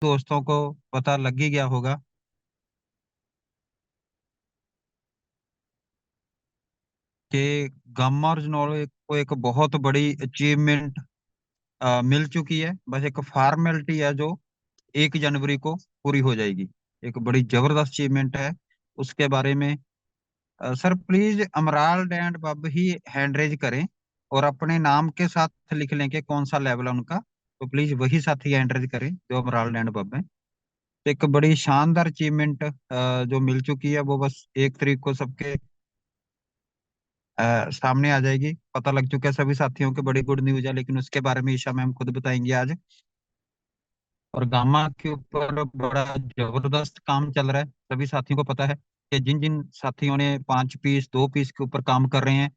दोस्तों को पता लग ही गया होगा कि गामा और जलोल को एक बहुत बड़ी अचीवमेंट मिल चुकी है। बस एक फॉर्मेलिटी है जो 1 जनवरी को पूरी हो जाएगी। एक बड़ी जबरदस्त अचीवमेंट है। उसके बारे में सर प्लीज अमराल्ड एंड बब ही हैंड रेज करें और अपने नाम के साथ लिख लें कि कौन सा लेवल है उनका। तो प्लीज वही साथी हैंड रेज करें जो अमराल्ड एंड बब है। तो एक बड़ी शानदार अचीवमेंट जो मिल चुकी है वो बस 1 तारीख को सबके सामने आ जाएगी। पता लग चुका है सभी साथियों को, बड़ी गुड न्यूज है, लेकिन उसके बारे में ईशा मैम खुद बताएंगी आज। और गामा के ऊपर बड़ा जबरदस्त काम चल रहा है। सभी साथियों को पता है कि जिन जिन साथियों ने 5 पीस 2 पीस के ऊपर काम कर रहे हैं,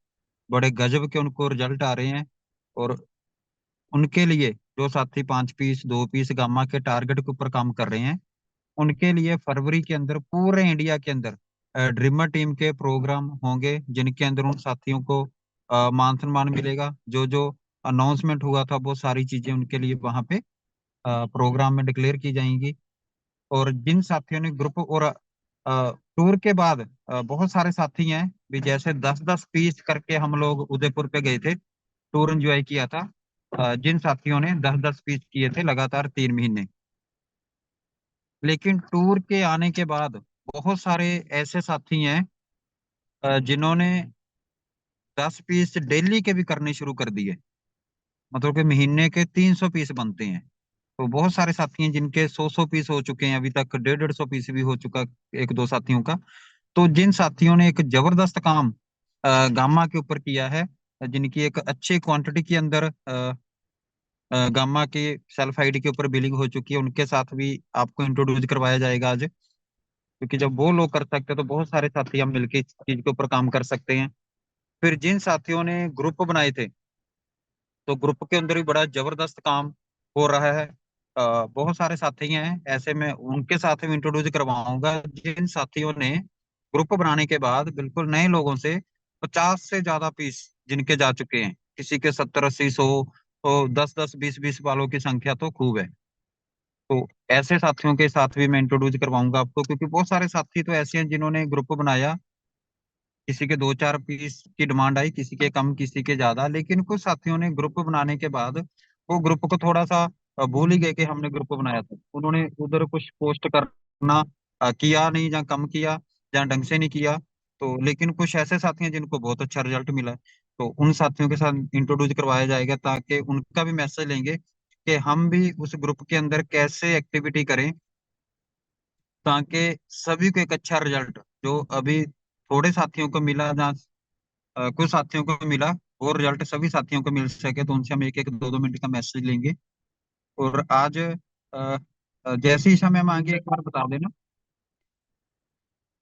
बड़े गजब के उनको रिजल्ट आ रहे हैं। और उनके लिए जो साथी 5 पीस 2 पीस गामा के टारगेट के ऊपर काम कर रहे हैं, उनके लिए फरवरी के अंदर पूरे इंडिया के अंदर ड्रीमर टीम के प्रोग्राम होंगे, जिनके अंदर उन साथियों को मान सम्मान मिलेगा। जो जो अनाउंसमेंट हुआ था वो सारी चीजें उनके लिए वहां पे प्रोग्राम में डिक्लेयर की जाएंगी। और जिन साथियों ने ग्रुप और टूर के बाद बहुत सारे साथी हैं भी, जैसे 10-10 पीस करके हम लोग उदयपुर पे गए थे, टूर एंजॉय किया था। जिन साथियों ने 10-10 पीस किए थे लगातार 3 महीने, लेकिन टूर के आने के बाद बहुत सारे ऐसे साथी हैं जिन्होंने 10 पीस डेली के भी करने शुरू कर दिए। मतलब कि महीने के 300 पीस बनते हैं। तो बहुत सारे साथी हैं जिनके 100-100 पीस हो चुके हैं, अभी तक 150-150 पीस भी हो चुका एक दो साथियों का। तो जिन साथियों ने एक जबरदस्त काम गामा के ऊपर किया है, जिनकी एक अच्छी क्वांटिटी के अंदर गामा के सेल्फ आईडी के ऊपर बिलिंग हो चुकी है, उनके साथ भी आपको इंट्रोड्यूस करवाया जाएगा आज। क्योंकि जब वो लोग कर सकते हैं तो बहुत सारे साथी हम मिलकर इस चीज के ऊपर काम कर सकते हैं। फिर जिन साथियों ने ग्रुप बनाए थे, तो ग्रुप के अंदर भी बड़ा जबरदस्त काम हो रहा है। बहुत सारे साथी हैं ऐसे, में उनके साथ भी इंट्रोड्यूस करवाऊंगा जिन साथियों ने ग्रुप बनाने के बाद बिल्कुल नए लोगों से 50 से ज्यादा पीस जिनके जा चुके हैं, किसी के 70-80 100, तो 10-10 20-20 वालों की संख्या तो खूब है। तो ऐसे साथियों के साथ भी मैं इंट्रोड्यूस करवाऊंगा आपको, क्योंकि बहुत सारे साथी तो ऐसे हैं जिन्होंने ग्रुप बनाया, किसी के 2-4 पीस की डिमांड आई, किसी के कम किसी के ज्यादा, लेकिन कुछ साथियों ने ग्रुप बनाने के बाद वो ग्रुप को थोड़ा सा भूल ही गए कि हमने ग्रुप बनाया था। उन्होंने उधर कुछ पोस्ट करना किया नहीं, या कम किया या ढंग से नहीं किया। तो लेकिन कुछ ऐसे साथी हैं जिनको बहुत अच्छा रिजल्ट मिला, तो उन साथियों के साथ इंट्रोड्यूस करवाया जाएगा, ताकि उनका भी मैसेज लेंगे कि हम भी उस ग्रुप के अंदर कैसे एक्टिविटी करें, ताकि सभी को एक अच्छा रिजल्ट जो अभी थोड़े साथियों को मिला, जहाँ कुछ साथियों को मिला, वो रिजल्ट सभी साथियों को मिल सके। तो उनसे हम एक एक 2-2 मिनट का मैसेज लेंगे। और आज जैसे ही समय मांगे एक बार बता देना।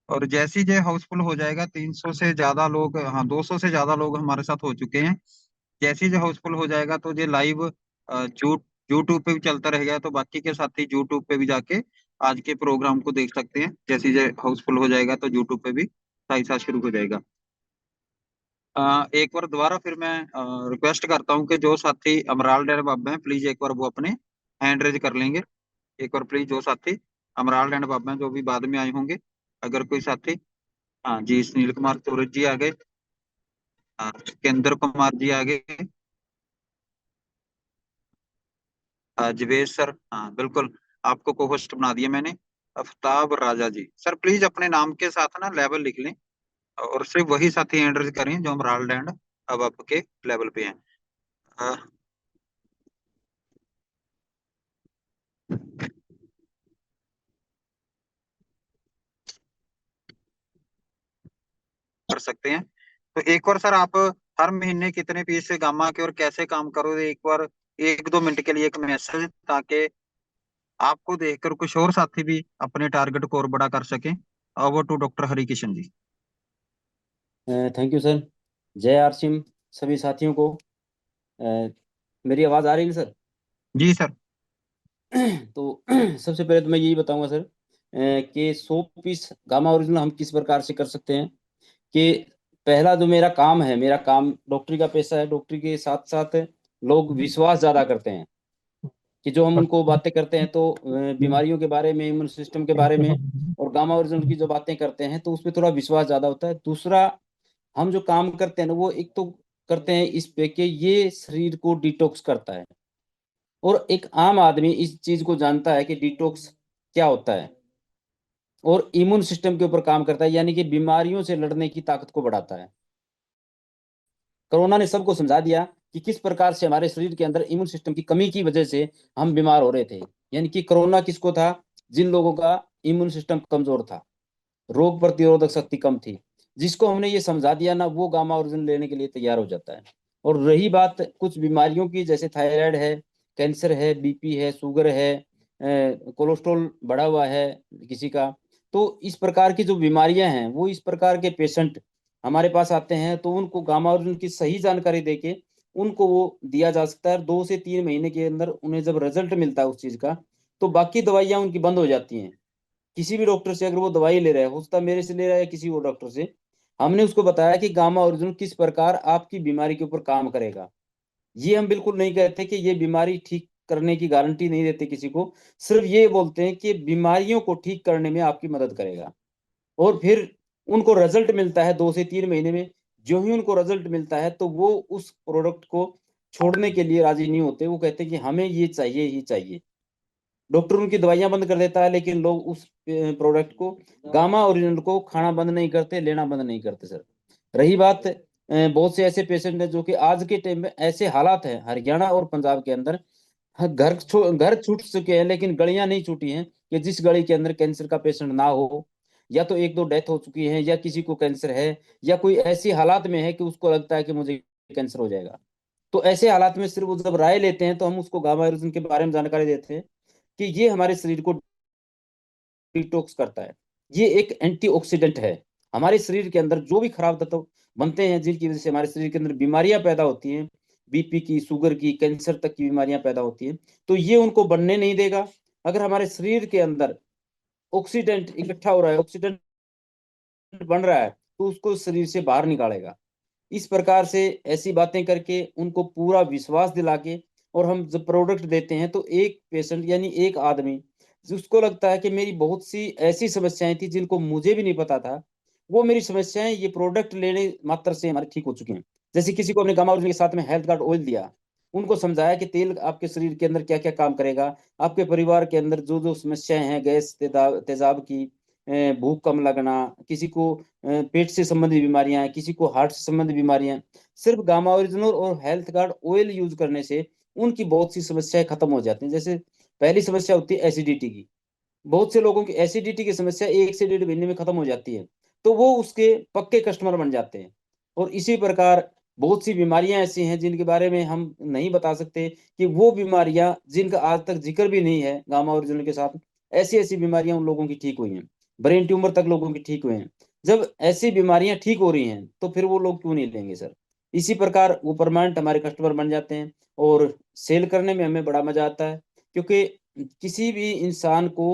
और जैसे ही जो हाउसफुल हो जाएगा, 300 से ज्यादा लोग, हाँ 200 से ज्यादा लोग हमारे साथ हो चुके हैं। जैसे ही जो हाउसफुल हो जाएगा तो ये लाइव यूट्यूब पे भी चलता रहेगा, तो बाकी के साथी यूट्यूब पे भी जाके आज के प्रोग्राम को देख सकते हैं। जैसे ही जो हाउसफुल हो जाएगा तो यूट्यूब पे भी साथ साथ शुरू हो जाएगा। एक बार दोबारा फिर मैं रिक्वेस्ट करता हूँ कि जो साथी अमराल डैन बाबा हैं, प्लीज एक बार वो अपने हैंड रेज कर लेंगे। एक बार प्लीज जो साथी अमराल डैन बाबा हैं, जो भी बाद में आए होंगे, अगर कोई साथी। हाँ जी, सुनील कुमार सूरज जी आ गए। सिकंदर कुमार जी आ गए। जवेश सर, हाँ बिल्कुल, आपको को होस्ट बना दिया मैंने। आफ्ताब राजा जी, सर प्लीज अपने नाम के साथ ना लेवल लिख लें, और सिर्फ वही साथी हैंड रेज करें जो अमराल डैन अब आपके लेवल पे हैं। अ, कर सकते हैं। तो एक बार सर आप हर महीने कितने पीस से गामा के और कैसे काम करोगे, एक बार 1-2 मिनट के लिए एक मैसेज, ताकि आपको देखकर कुछ और साथी भी अपने टारगेट को और बड़ा कर सकें। Over to doctor Hari Kishan ji. Thank you sir. जय आरसिम सभी साथियों को। अ, मेरी आवाज़ आ रही है सर? जी सर। तो सबसे पहले तो मैं यही बताऊंगा सर कि 100 पीस गामा ओरिजिनल हम किस प्रकार से कर सकते हैं। कि पहला जो मेरा काम है, मेरा काम डॉक्टरी का पेशा है, डॉक्टरी के साथ साथ लोग विश्वास ज़्यादा करते हैं। कि जो हम उनको बातें करते हैं तो बीमारियों के बारे में, इम्यून सिस्टम के बारे में, और गामा ओरिजिनल की जो बातें करते हैं तो उसमें थोड़ा विश्वास ज्यादा होता है। दूसरा, हम जो काम करते हैं ना, वो एक तो करते हैं इस पे कि ये शरीर को डिटॉक्स करता है, और एक आम आदमी इस चीज को जानता है कि डिटॉक्स क्या होता है, और इम्यून सिस्टम के ऊपर काम करता है, यानी कि बीमारियों से लड़ने की ताकत को बढ़ाता है। कोरोना ने सबको समझा दिया कि किस प्रकार से हमारे शरीर के अंदर इम्यून सिस्टम की कमी की वजह से हम बीमार हो रहे थे। यानी कि कोरोना किसको था? जिन लोगों का इम्यून सिस्टम कमजोर था, रोग प्रतिरोधक शक्ति कम थी। जिसको हमने ये समझा दिया ना, वो गामा ओरिजिन लेने के लिए तैयार हो जाता है। और रही बात कुछ बीमारियों की, जैसे थायराइड है, कैंसर है, बीपी है, शुगर है, कोलेस्ट्रॉल बढ़ा हुआ है किसी का, तो इस प्रकार की जो बीमारियां हैं, वो इस प्रकार के पेशेंट हमारे पास आते हैं, तो उनको गामा ओरिजिन की सही जानकारी देके उनको वो दिया जा सकता है। 2 से 3 महीने के अंदर उन्हें जब रिजल्ट मिलता है उस चीज का, तो बाकी दवाइयां उनकी बंद हो जाती हैं। किसी भी डॉक्टर से अगर वो दवाई ले रहा है, हो सकता है मेरे से ले रहा है या किसी और डॉक्टर से, हमने उसको बताया कि गामा ओरिजिन किस प्रकार आपकी बीमारी के ऊपर काम करेगा। ये हम बिल्कुल नहीं कहते कि ये बीमारी ठीक करने की गारंटी नहीं देते किसी को, सिर्फ ये बोलते हैं कि बीमारियों को ठीक करने में आपकी मदद करेगा। और फिर उनको रिजल्ट मिलता है 2 से 3 महीने में। जो ही उनको रिजल्ट मिलता है तो वो उस प्रोडक्ट को छोड़ने के लिए राजी नहीं होते, वो कहते हैं कि हमें ये चाहिए ही चाहिए। डॉक्टर उनकी दवाइयां बंद कर देता है, लेकिन लोग उस प्रोडक्ट को, गामा ओरिजिनल को खाना बंद नहीं करते, लेना बंद नहीं करते सर। रही बात, बहुत से ऐसे पेशेंट हैं जो कि आज के टाइम में ऐसे हालात हैं हरियाणा और पंजाब के अंदर, हाँ, घर छूट चुके हैं, लेकिन गलियां नहीं छूटी हैं कि जिस गली के अंदर कैंसर का पेशेंट ना हो, या तो 1-2 डेथ हो चुकी है, या किसी को कैंसर है, या कोई ऐसी हालात में है कि उसको लगता है कि मुझे कैंसर हो जाएगा। तो ऐसे हालात में सिर्फ वो जब राय लेते हैं, तो हम उसको गामा ओरिजिन के बारे में जानकारी देते हैं कि ये हमारे शरीर को डिटॉक्स करता है। ये एक एंटीऑक्सीडेंट है। हमारे शरीर के अंदर जो भी खराब तत्व बनते हैं, जिनकी वजह से हमारे शरीर के अंदर बीमारियां पैदा होती हैं, बीपी की, शुगर की, कैंसर तक की बीमारियां पैदा होती हैं, तो ये उनको बनने नहीं देगा। अगर हमारे शरीर के अंदर ऑक्सीडेंट इकट्ठा हो रहा है, ऑक्सीडेंट बन रहा है, तो उसको शरीर से बाहर निकालेगा। इस प्रकार से ऐसी बातें करके उनको पूरा विश्वास दिला के, और हम जब प्रोडक्ट देते हैं, तो एक पेशेंट यानी एक आदमी जिसको लगता है कि मेरी बहुत सी ऐसी समस्याएं थी जिनको मुझे भी नहीं पता था, वो मेरी समस्याएं ये प्रोडक्ट लेने मात्र से हमारी ठीक हो चुकी हैं। जैसे किसी को अपने गामा ओरिजिन के साथ में हेल्थ कार्ड ऑयल दिया, उनको समझाया कि तेल आपके शरीर के अंदर क्या क्या काम करेगा, आपके परिवार के अंदर जो जो समस्याएं हैं, गैस, तेजाब की, भूख कम लगना, किसी को पेट से संबंधित बीमारियां हैं, किसी को हार्ट से संबंधित बीमारियां हैं, सिर्फ गामा ओरिजिनल और हेल्थ कार्ड ऑयल यूज करने से उनकी बहुत सी समस्याएं खत्म हो जाती हैं। जैसे पहली समस्या होती है एसिडिटी की। बहुत से लोगों की एसिडिटी की समस्या 1 से 1.5 महीने में खत्म हो जाती है, तो वो उसके पक्के कस्टमर बन जाते हैं। और इसी प्रकार बहुत सी बीमारियां ऐसी हैं जिनके बारे में हम नहीं बता सकते, कि वो बीमारियां जिनका आज तक जिक्र भी नहीं है गामा ओरिजिनल के साथ, ऐसी ऐसी बीमारियां उन लोगों की ठीक हुई हैं। ब्रेन ट्यूमर तक लोगों की ठीक हुए हैं। जब ऐसी बीमारियां ठीक हो रही हैं, तो फिर वो लोग क्यों नहीं लेंगे सर? इसी प्रकार वो परमानेंट हमारे कस्टमर बन जाते हैं, और सेल करने में हमें बड़ा मजा आता है। क्योंकि किसी भी इंसान को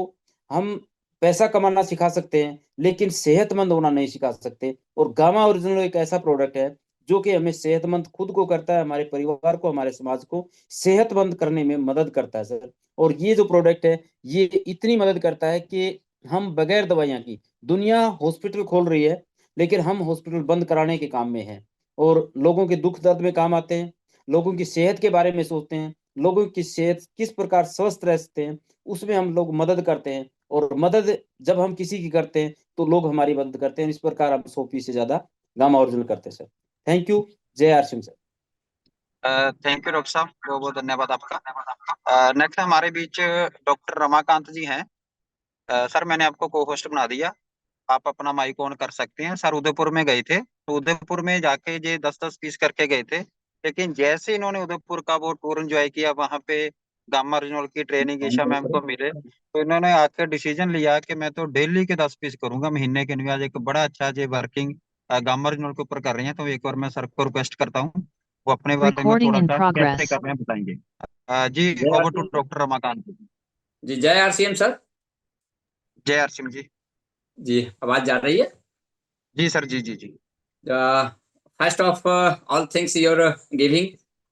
हम पैसा कमाना सिखा सकते हैं, लेकिन सेहतमंद होना नहीं सिखा सकते। और गामा ओरिजिनल एक ऐसा प्रोडक्ट है जो कि हमें सेहतमंद खुद को करता है, हमारे परिवार को, हमारे समाज को सेहतमंद करने में मदद करता है सर। और ये जो प्रोडक्ट है, ये इतनी मदद करता है कि हम बगैर दवाइयां की, दुनिया हॉस्पिटल खोल रही है, लेकिन हम हॉस्पिटल बंद कराने के काम में हैं, और लोगों के दुख दर्द में काम आते हैं, लोगों की सेहत के बारे में सोचते हैं, लोगों की सेहत किस प्रकार स्वस्थ रह सकते हैं, उसमें हम लोग मदद करते हैं। और मदद जब हम किसी की करते हैं, तो लोग हमारी मदद करते हैं। इस प्रकार हम 100 पीस से ज्यादा गामा ओरिजिनल करते हैं sir. Thank you. Jai R Singh sir. Thank you doctor साहब, बहुत बहुत धन्यवाद आपका। नेक्स्ट हमारे बीच डॉक्टर रमाकांत जी हैं। सर मैंने आपको को होस्ट बना दिया, आप अपना माइक ऑन कर सकते हैं। सर उदयपुर में गए थे, तो उदयपुर में जाके ये 10-10 पीस करके गए थे, लेकिन जैसे इन्होंने उदयपुर का वो टूर एंजॉय किया, वहां पे गामा ओरिजिनल की ट्रेनिंग ईशा मैम को मिले, तो इन्होंने आकर डिसीजन लिया कि मैं तो डेली के 10 पीस करूंगा, महीने के नहीं। आज एक बड़ा अच्छा जो वर्किंग गामा ओरिजिनल के ऊपर कर रही हैं, तो एक बार मैं सर को रिक्वेस्ट करता हूँ, वो अपने बारे में Recording थोड़ा in सा कैसे progress. कर रहे हैं बताएंगे। जी, Jai R over to Singh doctor Ramakant ji. जी। Jai R CM sir. जय हर सिंह जी। जी, आवाज जा रही है? जी सर, जी जी जी। First of all things you're giving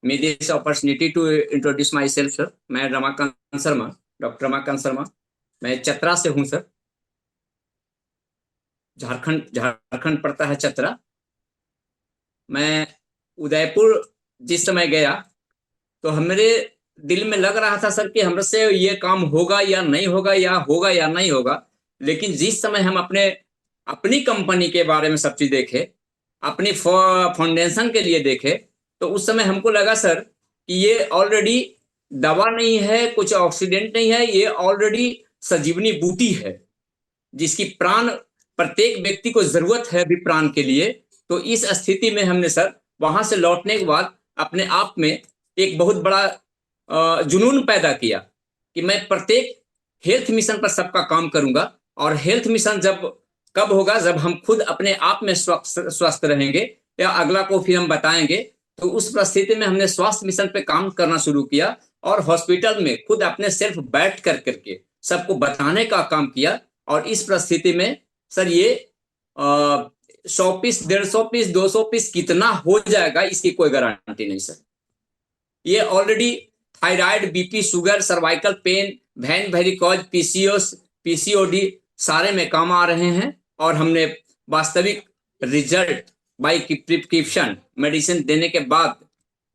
me this opportunity to introduce myself, sir. मैं रमाकांत शर्मा, डॉक्टर रमाकांत शर्मा, मैं चतरा से हूँ सर। झारखंड पड़ता है चतरा। मैं उदयपुर जिस समय गया तो हमारे दिल में लग रहा था सर कि हमसे ये काम होगा या नहीं होगा, या होगा या नहीं होगा। लेकिन जिस समय हम अपनी कंपनी के बारे में सब चीज देखे, अपनी फाउंडेशन के लिए देखे, तो उस समय हमको लगा सर कि ये ऑलरेडी दवा नहीं है, कुछ ऑक्सीडेंट नहीं है, ये ऑलरेडी संजीवनी बूटी है जिसकी प्राण प्रत्येक व्यक्ति को जरूरत है अभी प्राण के लिए। तो इस स्थिति में हमने सर वहां से लौटने के बाद अपने आप में एक बहुत बड़ा जुनून पैदा किया कि मैं प्रत्येक हेल्थ मिशन पर सबका काम करूंगा। और हेल्थ मिशन जब कब होगा, जब हम खुद अपने आप में स्वस्थ रहेंगे या अगला को फिर हम बताएंगे। तो उस परिस्थिति में हमने स्वास्थ्य मिशन पे काम करना शुरू किया और हॉस्पिटल में खुद अपने सेल्फ बैठ करके सबको बताने का काम किया। और इस परिस्थिति में सर ये 100 पीस, 150 पीस, 200 पीस कितना हो जाएगा इसकी कोई गारंटी नहीं सर। ये already thyroid, BP, sugar, cervical pain, vein varicose, PCOD सारे में काम आ रहे हैं। और हमने वास्तविक रिजल्ट बाई प्रिस्क्रिप्शन मेडिसिन देने के बाद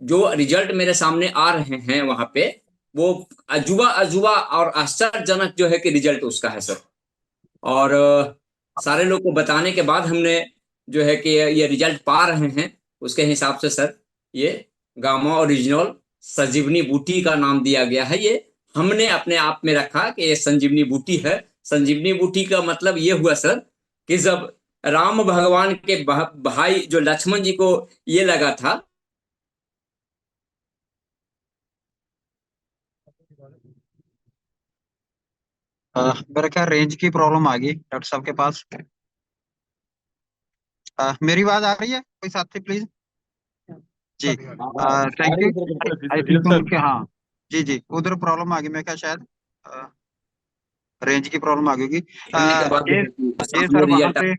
जो रिजल्ट मेरे सामने आ रहे हैं वहां पे, वो अजूबा और आश्चर्यजनक जो है कि रिजल्ट उसका है सर। और सारे लोग को बताने के बाद हमने जो है कि ये रिजल्ट पा रहे हैं, उसके हिसाब से सर ये गामा ओरिजिनल संजीवनी बूटी का नाम दिया गया है। ये हमने अपने आप में रखा कि ये संजीवनी बूटी है। संजीवनी बूटी का मतलब ये हुआ सर कि जब राम भगवान के भाई जो लक्ष्मण जी को ये लगा था, मेरे ख्याल रेंज की प्रॉब्लम आ गई डॉक्टर साहब के पास। मेरी आवाज आ रही है? कोई साथी प्लीज। जी थैंक यू। आई थिंक उनके, हाँ जी जी, उधर प्रॉब्लम आ गई, मैं क्या शायद रेंज की प्रॉब्लम आ गई। करने के बाद ये सर वहां से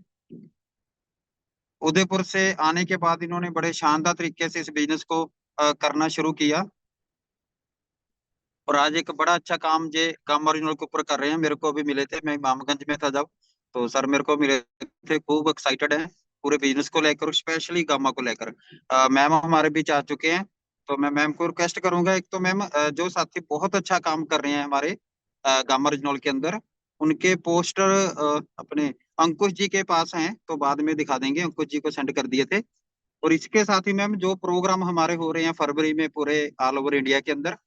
उदयपुर से आने के बाद इन्होंने बड़े शानदार तरीके से इस बिजनेस को करना शुरू किया और आज एक बड़ा अच्छा काम जे गामा ओरिजिनल के ऊपर कर रहे हैं। मेरे को अभी मिले थे, मैं इमामगंज में था जब, तो सर मेरे को मिले थे, खूब एक्साइटेड है पूरे बिजनेस को लेकर और स्पेशली गामा को लेकर। मैम हमारे बीच आ चुके हैं, तो मैं मैम को रिक्वेस्ट करूंगा। एक तो मैम जो साथी बहुत अच्छा काम कर रहे हैं हमारे गामा ओरिजिनल के अंदर, उनके पोस्टर अपने अंकुश जी के पास हैं, तो बाद में दिखा देंगे, अंकुश जी को सेंड कर दिए थे। और इसके साथ ही मैम जो प्रोग्राम हमारे हो रहे हैं फरवरी में पूरे ऑल ओवर इंडिया के अंदर,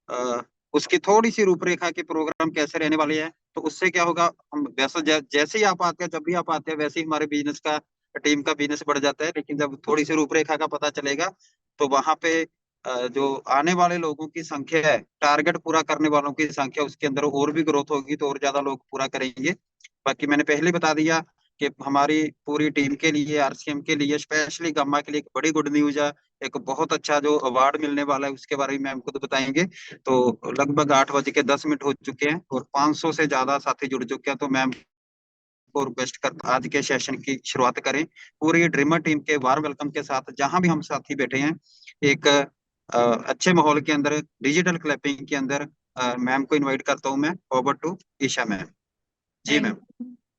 अ, उसकी थोड़ी सी रूपरेखा के प्रोग्राम कैसे रहने वाले हैं, तो उससे क्या होगा, हम वैसे जैसे ही आप आते हैं, जब भी आप आते हैं, वैसे ही हमारे बिजनेस का, टीम का बिजनेस बढ़ जाता है। लेकिन जब थोड़ी सी रूपरेखा का पता चलेगा, तो वहां पे जो आने वाले लोगों की संख्या है, टारगेट पूरा करने वालों की संख्या, उसके अंदर और भी ग्रोथ होगी, तो और ज्यादा लोग पूरा करेंगे। बाकी मैंने पहले बता दिया कि हमारी पूरी टीम के लिए, आरसीएम के लिए, स्पेशली गम्मा के लिए एक बड़ी गुड न्यूज है। एक बहुत अच्छा जो अवार्ड मिलने वाला है, उसके बारे में मैम खुद बताएंगे। तो लगभग 8:10 हो चुके हैं और 500 से ज्यादा साथी जुड़ चुके हैं। तो मैम को रिक्वेस्ट कर आज के सेशन की शुरुआत करें पूरी ड्रीमर टीम के वार वेलकम के साथ, जहां भी हम साथी बैठे हैं, एक अच्छे माहौल के अंदर, डिजिटल क्लैपिंग के अंदर। मैम को इनवाइट करता हूं मैं। Over to Isha ma'am. जी ma'am.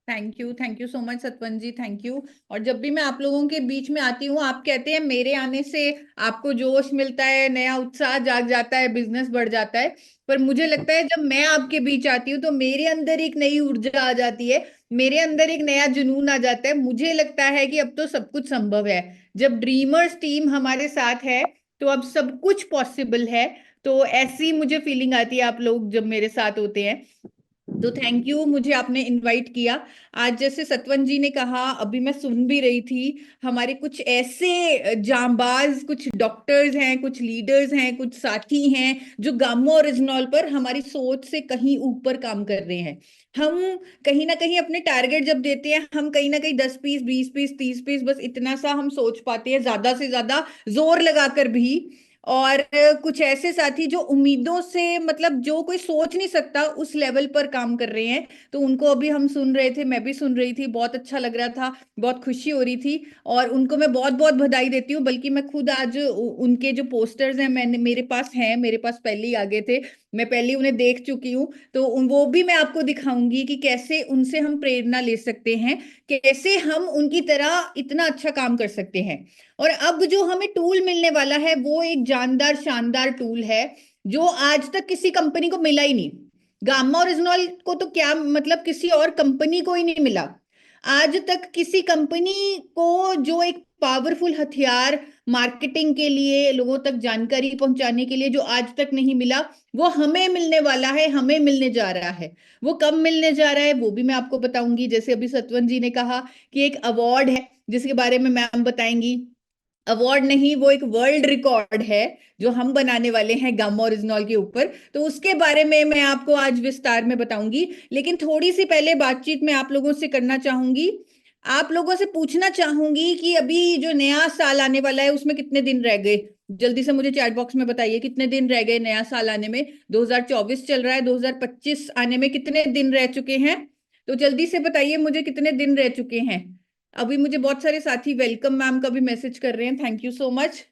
Thank you so much Satwan ji, thank you. और जब भी मैं आप लोगों के बीच में आती हूँ, आप कहते हैं मेरे आने से आपको जोश मिलता है, नया उत्साह जाग जाता है, बिजनेस बढ़ जाता है। पर मुझे लगता है जब मैं आपके बीच आती हूँ तो मेरे अंदर एक नई ऊर्जा आ जाती है, मेरे अंदर एक नया जुनून आ जाता है। मुझे लगता है कि अब तो सब कुछ संभव है। जब ड्रीमर्स टीम हमारे साथ है तो अब सब कुछ पॉसिबल है। तो ऐसी मुझे फीलिंग आती है आप लोग जब मेरे साथ होते हैं। तो थैंक यू, मुझे आपने इनवाइट किया आज। जैसे सतवन जी ने कहा, अभी मैं सुन भी रही थी, हमारे कुछ ऐसे जांबाज, कुछ डॉक्टर्स हैं, कुछ लीडर्स हैं, कुछ साथी हैं जो गामा ओरिजिनल पर हमारी सोच से कहीं ऊपर काम कर रहे हैं। हम कहीं ना कहीं अपने टारगेट जब देते हैं, हम कहीं ना कहीं 10 पीस, 20 पीस, 30 पीस, बस इतना सा हम सोच पाते हैं, ज्यादा से ज्यादा जोर लगाकर भी। और कुछ ऐसे साथी जो उम्मीदों से, मतलब जो कोई सोच नहीं सकता उस लेवल पर काम कर रहे हैं। तो उनको अभी हम सुन रहे थे, मैं भी सुन रही थी, बहुत अच्छा लग रहा था, बहुत खुशी हो रही थी। और उनको मैं बहुत बहुत बधाई देती हूँ। बल्कि मैं खुद आज उनके जो पोस्टर्स हैं मैंने, मेरे पास पहले ही आ गए थे, मैं पहले ही उन्हें देख चुकी हूँ। तो वो भी मैं आपको दिखाऊंगी कि कैसे उनसे हम प्रेरणा ले सकते हैं, कैसे हम उनकी तरह इतना अच्छा काम कर सकते हैं। और अब जो हमें टूल मिलने वाला है वो एक जानदार शानदार टूल है, जो आज तक किसी कंपनी को मिला ही नहीं। गामा ओरिजिनल को तो क्या मतलब, किसी और कंपनी को ही नहीं मिला आज तक। किसी कंपनी को जो एक पावरफुल हथियार मार्केटिंग के लिए, लोगों तक जानकारी पहुंचाने के लिए जो आज तक नहीं मिला, वो हमें मिलने वाला है, हमें मिलने जा रहा है। वो कब मिलने जा रहा है वो भी मैं आपको बताऊंगी। जैसे अभी सतवन जी ने कहा कि एक अवार्ड है जिसके बारे में मैम बताएंगी। अवार्ड नहीं, वो एक वर्ल्ड रिकॉर्ड है जो हम बनाने वाले हैं गामा ओरिजिनल के ऊपर। तो उसके बारे में मैं आपको आज विस्तार में बताऊंगी। लेकिन थोड़ी सी पहले बातचीत मैं आप लोगों से करना चाहूंगी, आप लोगों से पूछना चाहूंगी कि अभी जो नया साल आने वाला है उसमें कितने दिन रह गए। जल्दी से मुझे चैट बॉक्स में बताइए कितने दिन रह गए नया साल आने में। 2024 चल रहा है, 2025 आने में कितने दिन रह चुके हैं? तो जल्दी से बताइए मुझे कितने दिन रह चुके हैं। अभी मुझे बहुत सारे साथी वेलकम मैम का भी मैसेज कर रहे हैं, थैंक यू सो मच।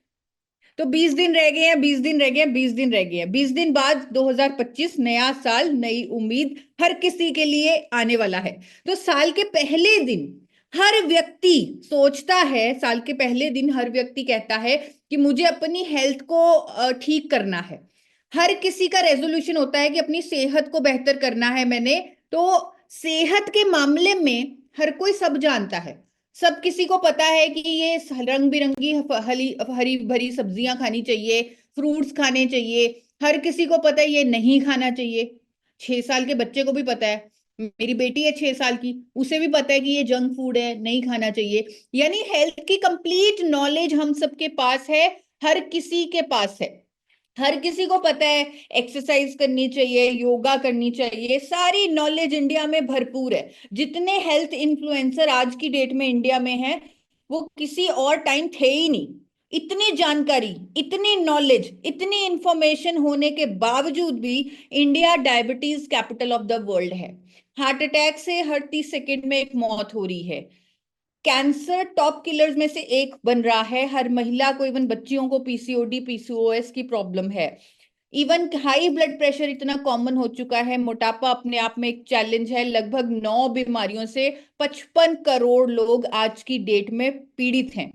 तो 20 दिन रह गए हैं, 20 दिन रह गए हैं, 20 दिन रह गए हैं। 20 दिन बाद 2025, नया साल, नई उम्मीद हर किसी के लिए आने वाला है। तो साल के पहले दिन हर व्यक्ति सोचता है, साल के पहले दिन हर व्यक्ति कहता है कि मुझे अपनी हेल्थ को ठीक करना है। हर किसी का रेजोल्यूशन होता है कि अपनी सेहत को बेहतर करना है मैंने। तो सेहत के मामले में हर कोई सब जानता है, सब किसी को पता है कि ये रंग बिरंगी हरी भरी सब्जियां खानी चाहिए, फ्रूट्स खाने चाहिए। हर किसी को पता है ये नहीं खाना चाहिए। 6 साल के बच्चे को भी पता है, मेरी बेटी है 6 साल की, उसे भी पता है कि ये जंक फूड है, नहीं खाना चाहिए। यानी हेल्थ की कंप्लीट नॉलेज हम सबके पास है, हर किसी के पास है। हर किसी को पता है एक्सरसाइज करनी चाहिए, योगा करनी चाहिए, सारी नॉलेज इंडिया में भरपूर है। जितने हेल्थ इन्फ्लुएंसर आज की डेट में इंडिया में हैं, वो किसी और टाइम थे ही नहीं। इतनी जानकारी, इतनी नॉलेज, इतनी इंफॉर्मेशन होने के बावजूद भी India diabetes capital of the world है। हार्ट अटैक से हर 30 सेकेंड में एक मौत हो रही है। कैंसर टॉप किलर्स में से एक बन रहा है। हर महिला को, इवन बच्चियों को पीसीओडी पीसीओएस की प्रॉब्लम है। इवन हाई ब्लड प्रेशर इतना कॉमन हो चुका है। मोटापा अपने आप में एक चैलेंज है। लगभग 9 बीमारियों से 55 करोड़ लोग आज की डेट में पीड़ित हैं।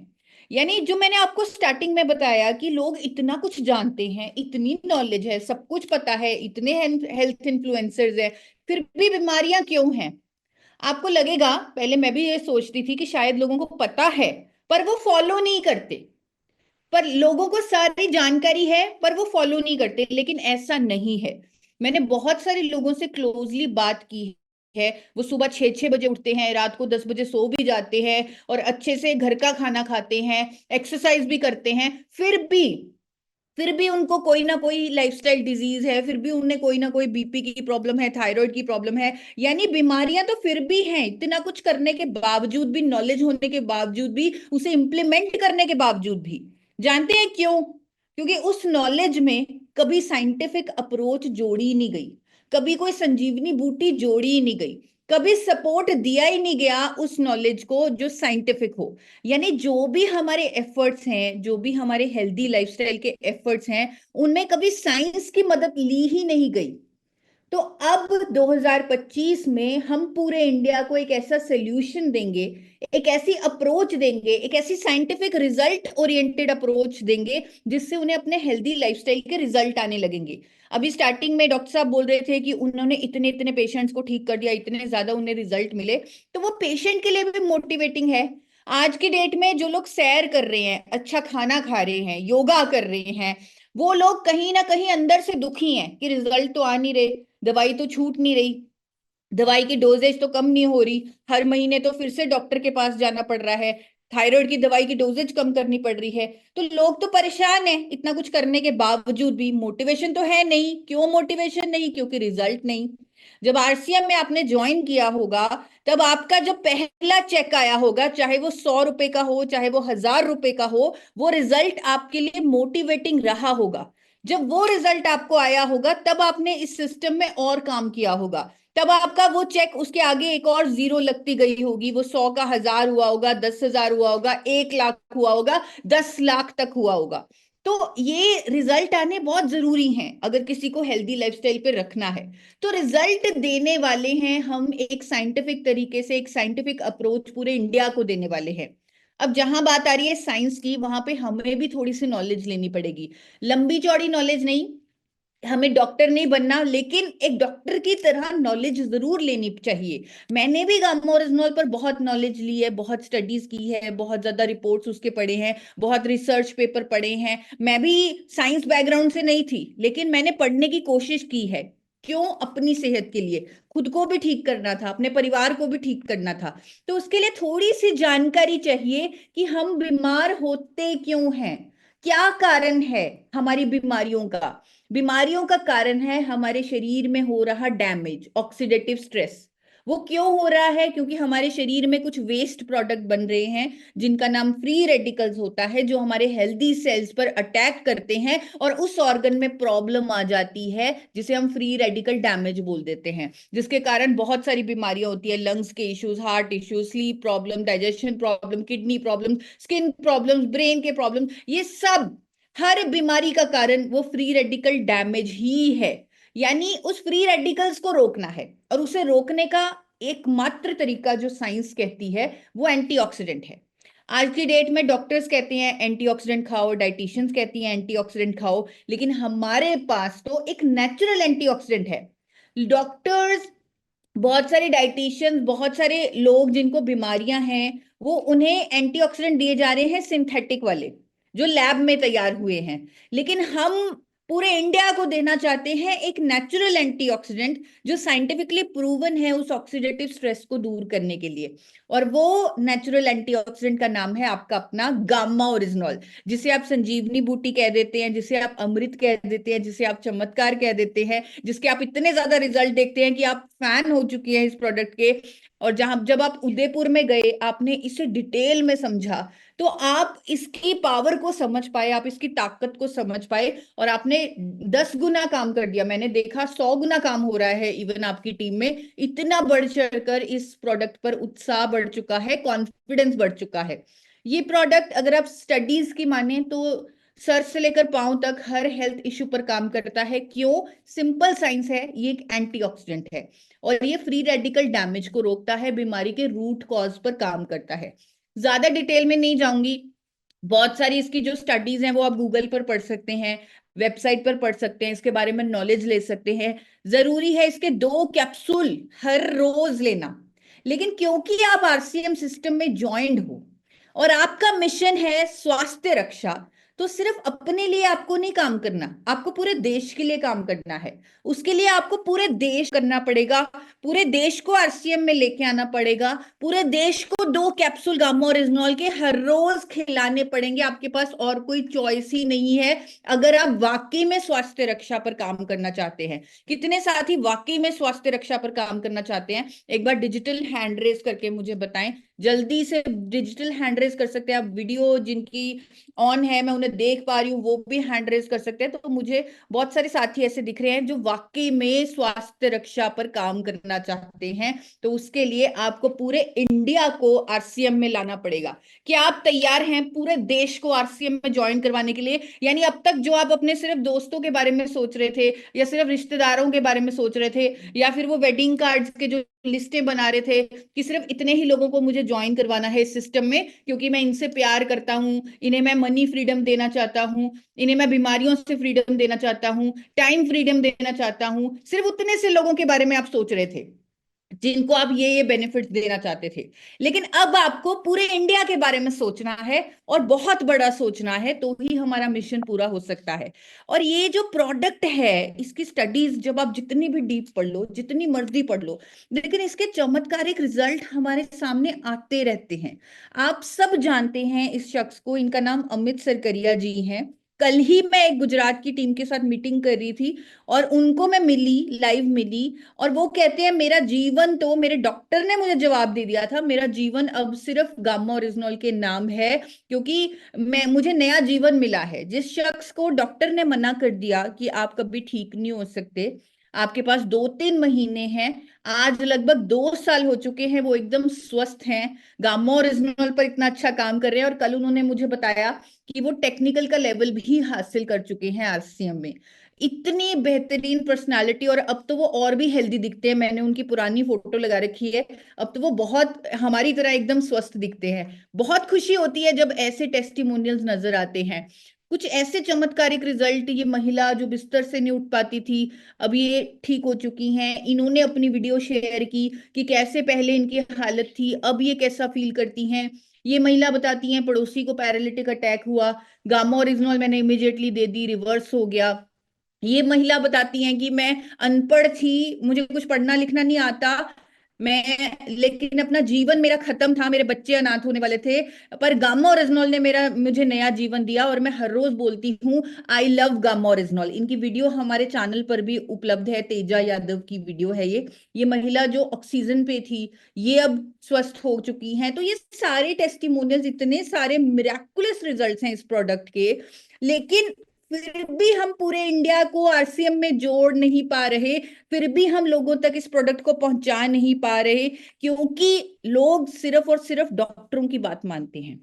यानी जो मैंने आपको स्टार्टिंग में बताया कि लोग इतना कुछ जानते हैं, इतनी नॉलेज है, सब कुछ पता है, इतने हेल्थ इन्फ्लुएंसर्स हैं, फिर भी बीमारियां क्यों हैं? आपको लगेगा, पहले मैं भी ये सोचती थी कि शायद लोगों को पता है पर वो फॉलो नहीं करते। पर लोगों को सारी जानकारी है पर वो फॉलो नहीं करते, लेकिन ऐसा नहीं है। मैंने बहुत सारे लोगों से क्लोजली बात की है। वो सुबह 6-6 बजे उठते हैं, रात को 10 बजे सो भी जाते हैं, और अच्छे से घर का खाना खाते हैं, एक्सरसाइज भी करते हैं। फिर भी उनको कोई ना कोई लाइफस्टाइल डिजीज है, फिर भी उन्हें कोई ना कोई बीपी की प्रॉब्लम है, थायराइड की प्रॉब्लम है। यानी बीमारियां तो फिर भी हैं, इतना कुछ करने के बावजूद भी, नॉलेज होने के बावजूद भी, उसे इंप्लीमेंट करने के बावजूद भी। जानते हैं क्यों? क्योंकि उस नॉलेज में कभी साइंटिफिक अप्रोच जोड़ी ही नहीं गई, कभी कोई संजीवनी बूटी जोड़ी ही नहीं गई, कभी सपोर्ट दिया ही नहीं गया उस नॉलेज को जो साइंटिफिक हो। यानी जो भी हमारे एफर्ट्स हैं, जो भी हमारे हेल्दी लाइफस्टाइल के एफर्ट्स हैं, उनमें कभी साइंस की मदद ली ही नहीं गई। तो अब 2025 में हम पूरे इंडिया को एक ऐसा सोल्यूशन देंगे, एक ऐसी अप्रोच देंगे, एक ऐसी साइंटिफिक रिजल्ट ओरिएंटेड अप्रोच देंगे जिससे उन्हें अपने हेल्दी लाइफस्टाइल के रिजल्ट आने लगेंगे। अभी स्टार्टिंग में डॉक्टर साहब बोल रहे थे कि उन्होंने इतने इतने पेशेंट्स को ठीक कर दिया, इतने ज्यादा उन्हें रिजल्ट मिले। तो वो पेशेंट के लिए भी मोटिवेटिंग है। आज की डेट में जो लोग सैर कर रहे हैं, अच्छा खाना खा रहे हैं, योगा कर रहे हैं, वो लोग कहीं ना कहीं अंदर से दुखी हैं कि रिजल्ट तो आ नहीं रहे, दवाई तो छूट नहीं रही, दवाई की डोजेज तो कम नहीं हो रही, हर महीने तो फिर से डॉक्टर के पास जाना पड़ रहा है, थायराइड की दवाई की डोजेज कम करनी पड़ रही है। तो लोग तो परेशान हैं इतना कुछ करने के बावजूद भी। मोटिवेशन तो है नहीं। क्यों मोटिवेशन नहीं? क्योंकि रिजल्ट नहीं। जब आरसीएम में आपने ज्वाइन किया होगा, तब आपका जो पहला चेक आया होगा, चाहे वो 100 रुपए का हो, चाहे वो 1000 रुपए का हो, वो रिजल्ट आपके लिए मोटिवेटिंग रहा होगा। जब वो रिजल्ट आपको आया होगा, तब आपने इस सिस्टम में और काम किया होगा, तब आपका वो चेक, उसके आगे एक और जीरो लगती गई होगी, वो 100 का 1000 हुआ होगा, 10,000 हुआ होगा, 1 लाख हुआ होगा, 10 लाख तक हुआ होगा। तो ये रिजल्ट आने बहुत जरूरी हैं अगर किसी को हेल्दी लाइफस्टाइल पे रखना है। तो रिजल्ट देने वाले हैं हम एक साइंटिफिक तरीके से, एक साइंटिफिक अप्रोच पूरे इंडिया को देने वाले हैं। अब जहां बात आ रही है साइंस की, वहां पे हमें भी थोड़ी सी नॉलेज लेनी पड़ेगी। लंबी चौड़ी नॉलेज नहीं, हमें डॉक्टर नहीं बनना, लेकिन एक डॉक्टर की तरह नॉलेज जरूर लेनी चाहिए। मैंने भी गामा ओरिजिनॉल पर बहुत नॉलेज ली है, बहुत स्टडीज की है, बहुत ज्यादा रिपोर्ट्स उसके पढ़े हैं, बहुत रिसर्च पेपर पढ़े हैं। मैं भी साइंस बैकग्राउंड से नहीं थी, लेकिन मैंने पढ़ने की कोशिश की है। क्यों? अपनी सेहत के लिए, खुद को भी ठीक करना था, अपने परिवार को भी ठीक करना था। तो उसके लिए थोड़ी सी जानकारी चाहिए कि हम बीमार होते क्यों हैं, क्या कारण है हमारी बीमारियों का। बीमारियों का कारण है हमारे शरीर में हो रहा डैमेज, ऑक्सीडेटिव स्ट्रेस। वो क्यों हो रहा है? क्योंकि हमारे शरीर में कुछ वेस्ट प्रोडक्ट बन रहे हैं जिनका नाम फ्री रेडिकल्स होता है, जो हमारे हेल्दी सेल्स पर अटैक करते हैं और उस ऑर्गन में प्रॉब्लम आ जाती है, जिसे हम फ्री रेडिकल डैमेज बोल देते हैं, जिसके कारण बहुत सारी बीमारियां होती है। लंग्स के issues, heart issues, sleep problem, digestion problem, kidney problem, skin problem, brain के प्रॉब्लम, ये सब, हर बीमारी का कारण वो फ्री रेडिकल डैमेज ही है। यानी उस फ्री रेडिकल्स को रोकना है, और उसे रोकने का एकमात्र तरीका जो साइंस कहती है वो एंटीऑक्सीडेंट है। आज की डेट में डॉक्टर्स कहते हैं एंटीऑक्सीडेंट खाओ, डाइटिशियंस कहती हैं एंटीऑक्सीडेंट खाओ, लेकिन हमारे पास तो एक नेचुरल एंटीऑक्सीडेंट है। डॉक्टर्स, बहुत सारे डाइटिशियंस, बहुत सारे लोग जिनको बीमारियां हैं, वो उन्हें एंटीऑक्सीडेंट दिए जा रहे हैं सिंथेटिक वाले, जो लैब में तैयार हुए हैं। लेकिन हम पूरे इंडिया को देना चाहते हैं एक नेचुरल एंटीऑक्सीडेंट, जो साइंटिफिकली प्रूवन है उस ऑक्सीडेटिव स्ट्रेस को दूर करने के लिए। और वो नेचुरल एंटीऑक्सीडेंट का नाम है आपका अपना गामा ओरिजिनॉल, जिसे आप संजीवनी बूटी कह देते हैं, जिसे आप अमृत कह देते हैं, जिसे आप चमत्कार कह देते हैं, जिसके आप इतने ज्यादा रिजल्ट देखते हैं कि आप फैन हो चुकी हैं इस प्रोडक्ट के। और जब आप उदयपुर में गए, आपने इसे डिटेल में समझा, तो आप इसकी पावर को समझ पाए, आप इसकी ताकत को समझ पाए, और आपने 10 गुना काम कर दिया। मैंने देखा 100 गुना काम हो रहा है इवन आपकी टीम में। इतना बढ़ चढ़कर इस प्रोडक्ट पर उत्साह बढ़ चुका है, कॉन्फिडेंस बढ़ चुका है। ये प्रोडक्ट अगर आप स्टडीज की माने तो सर से लेकर पांव तक हर हेल्थ इश्यू पर काम करता है। क्यों? सिंपल साइंस है, ये एक एंटीऑक्सीडेंट है, और ये फ्री रेडिकल डैमेज को रोकता है, बीमारी के रूट कॉज पर काम करता है। ज्यादा डिटेल में नहीं जाऊंगी, बहुत सारी इसकी जो स्टडीज हैं वो आप गूगल पर पढ़ सकते हैं, वेबसाइट पर पढ़ सकते हैं, इसके बारे में नॉलेज ले सकते हैं। जरूरी है इसके 2 कैप्सूल हर रोज लेना। लेकिन क्योंकि आप आरसीएम सिस्टम में ज्वाइंट हो और आपका मिशन है स्वास्थ्य रक्षा, तो सिर्फ अपने लिए आपको नहीं काम करना, आपको पूरे देश के लिए काम करना है। उसके लिए आपको पूरे देश करना पड़ेगा, पूरे देश को आरसीएम में लेके आना पड़ेगा, पूरे देश को 2 कैप्सूल गामा ओरिजिनॉल के हर रोज खिलाने पड़ेंगे। आपके पास और कोई चॉइस ही नहीं है अगर आप वाकई में स्वास्थ्य रक्षा पर काम करना चाहते हैं। कितने साथी वाकई में स्वास्थ्य रक्षा पर काम करना चाहते हैं? एक बार डिजिटल हैंड रेस करके मुझे बताएं, जल्दी से डिजिटल हैंड रेस कर सकते हैं आप। वीडियो जिनकी ऑन है, मैं उन्हें देख पा रही हूँ, वो भी हैंड रेस कर सकते हैं। तो मुझे बहुत सारे साथी ऐसे दिख रहे हैं जो वाकई में स्वास्थ्य रक्षा पर काम करना चाहते हैं। तो उसके लिए आपको पूरे इंडिया को आरसीएम में लाना पड़ेगा। क्या आप तैयार हैं पूरे देश को आरसीएम में ज्वाइन करवाने के लिए? यानी अब तक जो आप अपने सिर्फ दोस्तों के बारे में सोच रहे थे, या सिर्फ रिश्तेदारों के बारे में सोच रहे थे, या फिर वो वेडिंग कार्ड्स के जो लिस्टें बना रहे थे कि सिर्फ इतने ही लोगों को मुझे ज्वाइन करवाना है इस सिस्टम में, क्योंकि मैं इनसे प्यार करता हूं, इन्हें मैं मनी फ्रीडम देना चाहता हूं, इन्हें मैं बीमारियों से फ्रीडम देना चाहता हूं, टाइम फ्रीडम देना चाहता हूं, सिर्फ उतने से लोगों के बारे में आप सोच रहे थे जिनको आप ये बेनिफिट देना चाहते थे। लेकिन अब आपको पूरे इंडिया के बारे में सोचना है, और बहुत बड़ा सोचना है, तो ही हमारा मिशन पूरा हो सकता है। और ये जो प्रोडक्ट है, इसकी स्टडीज जब आप जितनी भी डीप पढ़ लो, जितनी मर्जी पढ़ लो, लेकिन इसके चमत्कारिक रिजल्ट हमारे सामने आते रहते हैं। आप सब जानते हैं इस शख्स को, इनका नाम अमित सरकरिया जी हैं। कल ही मैं एक गुजरात की टीम के साथ मीटिंग कर रही थी और उनको मैं मिली, लाइव मिली, और वो कहते हैं मेरा जीवन तो, मेरे डॉक्टर ने मुझे जवाब दे दिया था, मेरा जीवन अब सिर्फ गामा ओरिजिनल के नाम है, क्योंकि मुझे नया जीवन मिला है। जिस शख्स को डॉक्टर ने मना कर दिया कि आप कभी ठीक नहीं हो सकते, आपके पास 2-3 महीने हैं, आज लगभग 2 साल हो चुके हैं, वो एकदम स्वस्थ हैं, गामा ओरिजिनल पर इतना अच्छा काम कर रहे हैं, और कल उन्होंने मुझे बताया कि वो टेक्निकल का लेवल भी हासिल कर चुके हैं आरसीएम में। इतनी बेहतरीन पर्सनालिटी, और अब तो वो और भी हेल्दी दिखते हैं, मैंने उनकी पुरानी फोटो लगा रखी है, अब तो वो बहुत हमारी तरह एकदम स्वस्थ दिखते हैं। बहुत खुशी होती है जब ऐसे टेस्टिमोनियल्स नजर आते हैं, कुछ ऐसे चमत्कारिक रिजल्ट। ये महिला जो बिस्तर से नहीं उठ पाती थी, अब ये ठीक हो चुकी हैं, इन्होंने अपनी वीडियो शेयर की कि कैसे पहले इनकी हालत थी, अब ये कैसा फील करती हैं। ये महिला बताती हैं पड़ोसी को पैरालिटिक अटैक हुआ, गामा ओरिजिनल मैंने इमिडिएटली दे दी, रिवर्स हो गया। ये महिला बताती हैं कि मैं अनपढ़ थी, मुझे कुछ पढ़ना लिखना नहीं आता, लेकिन अपना जीवन मेरा खत्म था, मेरे बच्चे अनाथ होने वाले थे, पर गामा ओरिजिनल ने मुझे नया जीवन दिया, और मैं हर रोज बोलती हूँ आई लव गामा ओरिजिनल। इनकी वीडियो हमारे चैनल पर भी उपलब्ध है, तेजा यादव की वीडियो है ये महिला जो ऑक्सीजन पे थी, ये अब स्वस्थ हो चुकी हैं। तो ये सारे टेस्टिमोनियल्स, इतने सारे मिराकुलस रिजल्ट्स हैं इस प्रोडक्ट के, लेकिन फिर भी हम पूरे इंडिया को आरसीएम में जोड़ नहीं पा रहे, फिर भी हम लोगों तक इस प्रोडक्ट को पहुंचा नहीं पा रहे, क्योंकि लोग सिर्फ और सिर्फ डॉक्टरों की बात मानते हैं।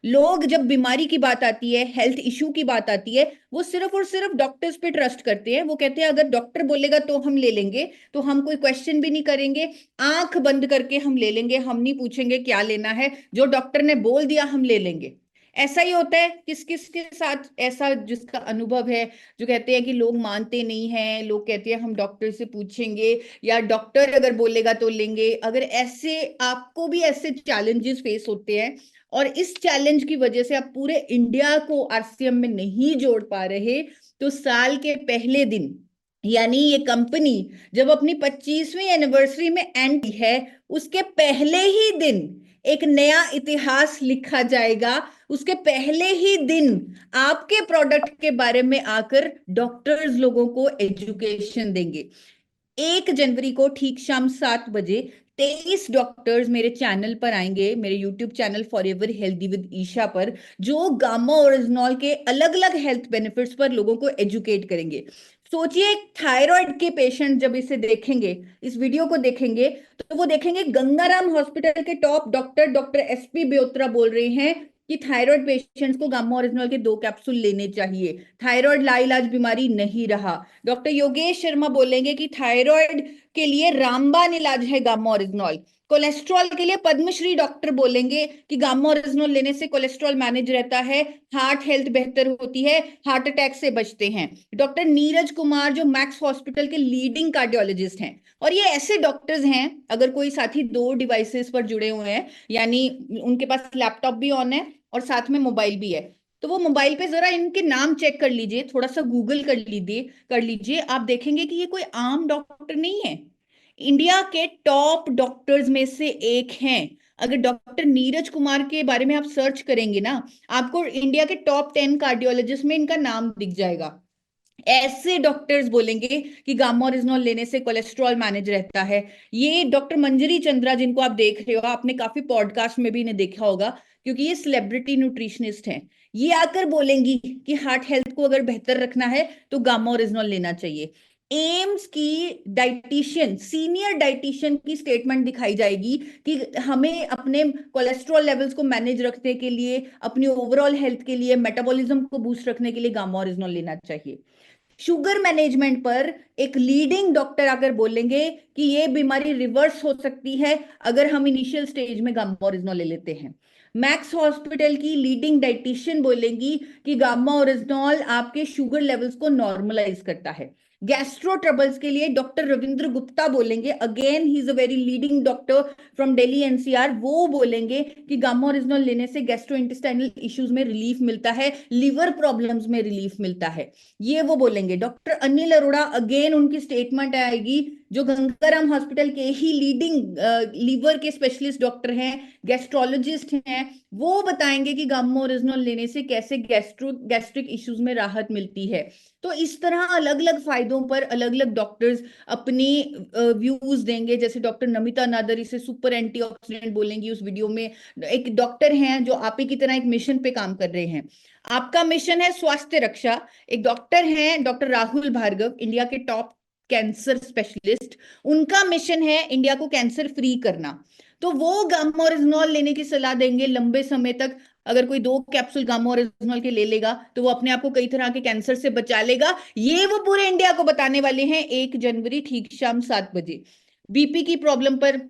लोग जब बीमारी की बात आती है, हेल्थ इशू की बात आती है, वो सिर्फ और सिर्फ डॉक्टर्स पे ट्रस्ट करते हैं। वो कहते हैं अगर डॉक्टर बोलेगा तो हम ले लेंगे, तो हम कोई क्वेश्चन भी नहीं करेंगे, आंख बंद करके हम ले लेंगे, हम नहीं पूछेंगे क्या लेना है, जो डॉक्टर ने बोल दिया हम ले लेंगे। ऐसा ही होता है किस किस के साथ, ऐसा जिसका अनुभव है, जो कहते हैं कि लोग मानते नहीं हैं, लोग कहते हैं हम डॉक्टर से पूछेंगे, या डॉक्टर अगर बोलेगा तो लेंगे। अगर ऐसे आपको भी ऐसे चैलेंजेस फेस होते हैं, और इस चैलेंज की वजह से आप पूरे इंडिया को आरसीएम में नहीं जोड़ पा रहे, तो साल के पहले दिन, यानी ये कंपनी जब अपनी 25वीं एनिवर्सरी में एंट्री है, उसके पहले ही दिन एक नया इतिहास लिखा जाएगा। उसके पहले ही दिन आपके प्रोडक्ट के बारे में आकर डॉक्टर्स लोगों को एजुकेशन देंगे। 1 जनवरी को ठीक शाम 7 बजे 23 डॉक्टर्स मेरे चैनल पर आएंगे, मेरे YouTube channel forever healthy with Isha पर, जो गामा ओरिजिनल के अलग अलग हेल्थ बेनिफिट्स पर लोगों को एजुकेट करेंगे। सोचिए थायराइड के पेशेंट जब इसे देखेंगे, इस वीडियो को देखेंगे, तो वो देखेंगे गंगाराम हॉस्पिटल के टॉप डॉक्टर एसपी ब्योत्रा बोल रहे हैं कि थायराइड पेशेंट्स को गामा ओरिजिनल के 2 कैप्सूल लेने चाहिए, थायराइड लाइलाज बीमारी नहीं रहा। डॉक्टर योगेश शर्मा बोलेंगे कि थायराइड के लिए रामबाण इलाज है गामा ओरिजिनल। कोलेस्ट्रॉल के लिए पद्मश्री डॉक्टर बोलेंगे कि गामा ओरिजिनल लेने से कोलेस्ट्रॉल मैनेज रहता है, हार्ट हेल्थ बेहतर होती है, हार्ट अटैक से बचते हैं। डॉक्टर नीरज कुमार जो मैक्स हॉस्पिटल के लीडिंग कार्डियोलॉजिस्ट हैं, और ये ऐसे डॉक्टर्स हैं, अगर कोई साथी 2 डिवाइसेस पर जुड़े हुए हैं, यानी उनके पास लैपटॉप भी ऑन है और साथ में मोबाइल भी है, तो वो मोबाइल पे जरा इनके नाम चेक कर लीजिए, थोड़ा सा गूगल कर लीजिए, आप देखेंगे कि ये कोई आम डॉक्टर नहीं है, इंडिया के टॉप डॉक्टर्स में से एक हैं। अगर डॉक्टर नीरज कुमार के बारे में आप सर्च करेंगे ना, आपको इंडिया के टॉप 10 कार्डियोलॉजिस्ट में इनका नाम दिख जाएगा। ऐसे डॉक्टर्स बोलेंगे कि गामा ओरिजिनल लेने से कोलेस्ट्रॉल मैनेज रहता है। ये डॉक्टर मंजरी चंद्रा जिनको आप देख रहे हो, आपने काफी पॉडकास्ट में भी इन्हें देखा होगा, क्योंकि ये सेलिब्रिटी न्यूट्रिशनिस्ट हैं, ये आकर बोलेंगी कि हार्ट हेल्थ को अगर बेहतर रखना है तो गामा ओरिजिनल लेना चाहिए। एम्स की डाइटिशियन, सीनियर डाइटिशियन की स्टेटमेंट दिखाई जाएगी कि हमें अपने कोलेस्ट्रॉल लेवल्स को मैनेज रखने के लिए, अपनी ओवरऑल हेल्थ के लिए, मेटाबॉलिज्म को बूस्ट रखने के लिए गामा ओरिजिनल लेना चाहिए। शुगर मैनेजमेंट पर एक लीडिंग डॉक्टर आकर बोलेंगे कि ये बीमारी रिवर्स हो सकती है अगर हम इनिशियल स्टेज में गामा ओरिजिनल ले लेते हैं। मैक्स हॉस्पिटल की लीडिंग डाइटिशियन बोलेंगी कि गामा ओरिजिनल आपके शुगर लेवल्स को नॉर्मलाइज करता है। गैस्ट्रो ट्रबल्स के लिए डॉक्टर रविंद्र गुप्ता बोलेंगे, again he is a very leading doctor from Delhi NCR, वो बोलेंगे कि गामा ओरिजिनल लेने से गैस्ट्रो इंटेस्टाइनल इश्यूज में रिलीफ मिलता है, लिवर प्रॉब्लम्स में रिलीफ मिलता है, ये वो बोलेंगे। डॉक्टर अनिल अरोड़ा, अगेन उनकी स्टेटमेंट आएगी जो गंगाराम हॉस्पिटल के ही लीडिंग लीवर के स्पेशलिस्ट डॉक्टर हैं, गैस्ट्रोलॉजिस्ट हैं, वो बताएंगे कि गामा ओरिजिनल लेने से कैसे गैस्ट्रिक इश्यूज में राहत मिलती है। तो इस तरह अलग अलग फायदों पर अलग अलग डॉक्टर्स अपनी व्यूज देंगे। जैसे डॉक्टर नमिता नादर इसे सुपर एंटीऑक्सीडेंट बोलेंगी उस वीडियो में। एक डॉक्टर हैं जो आप ही की तरह एक मिशन पे काम कर रहे हैं, आपका मिशन है स्वास्थ्य रक्षा। एक डॉक्टर हैं डॉक्टर राहुल भार्गव, इंडिया के टॉप कैंसर स्पेशलिस्ट, उनका मिशन है इंडिया को कैंसर फ्री करना। तो वो गामा ओरिजिनल लेने की सलाह देंगे लंबे समय तक। अगर कोई 2 कैप्सूल गामा ओरिजिनल के ले लेगा तो वो अपने आप को कई तरह के कैंसर से बचा लेगा। ये वो पूरे इंडिया को बताने वाले हैं 1 जनवरी ठीक शाम 7 बजे। बीपी की प्रॉब्लम पर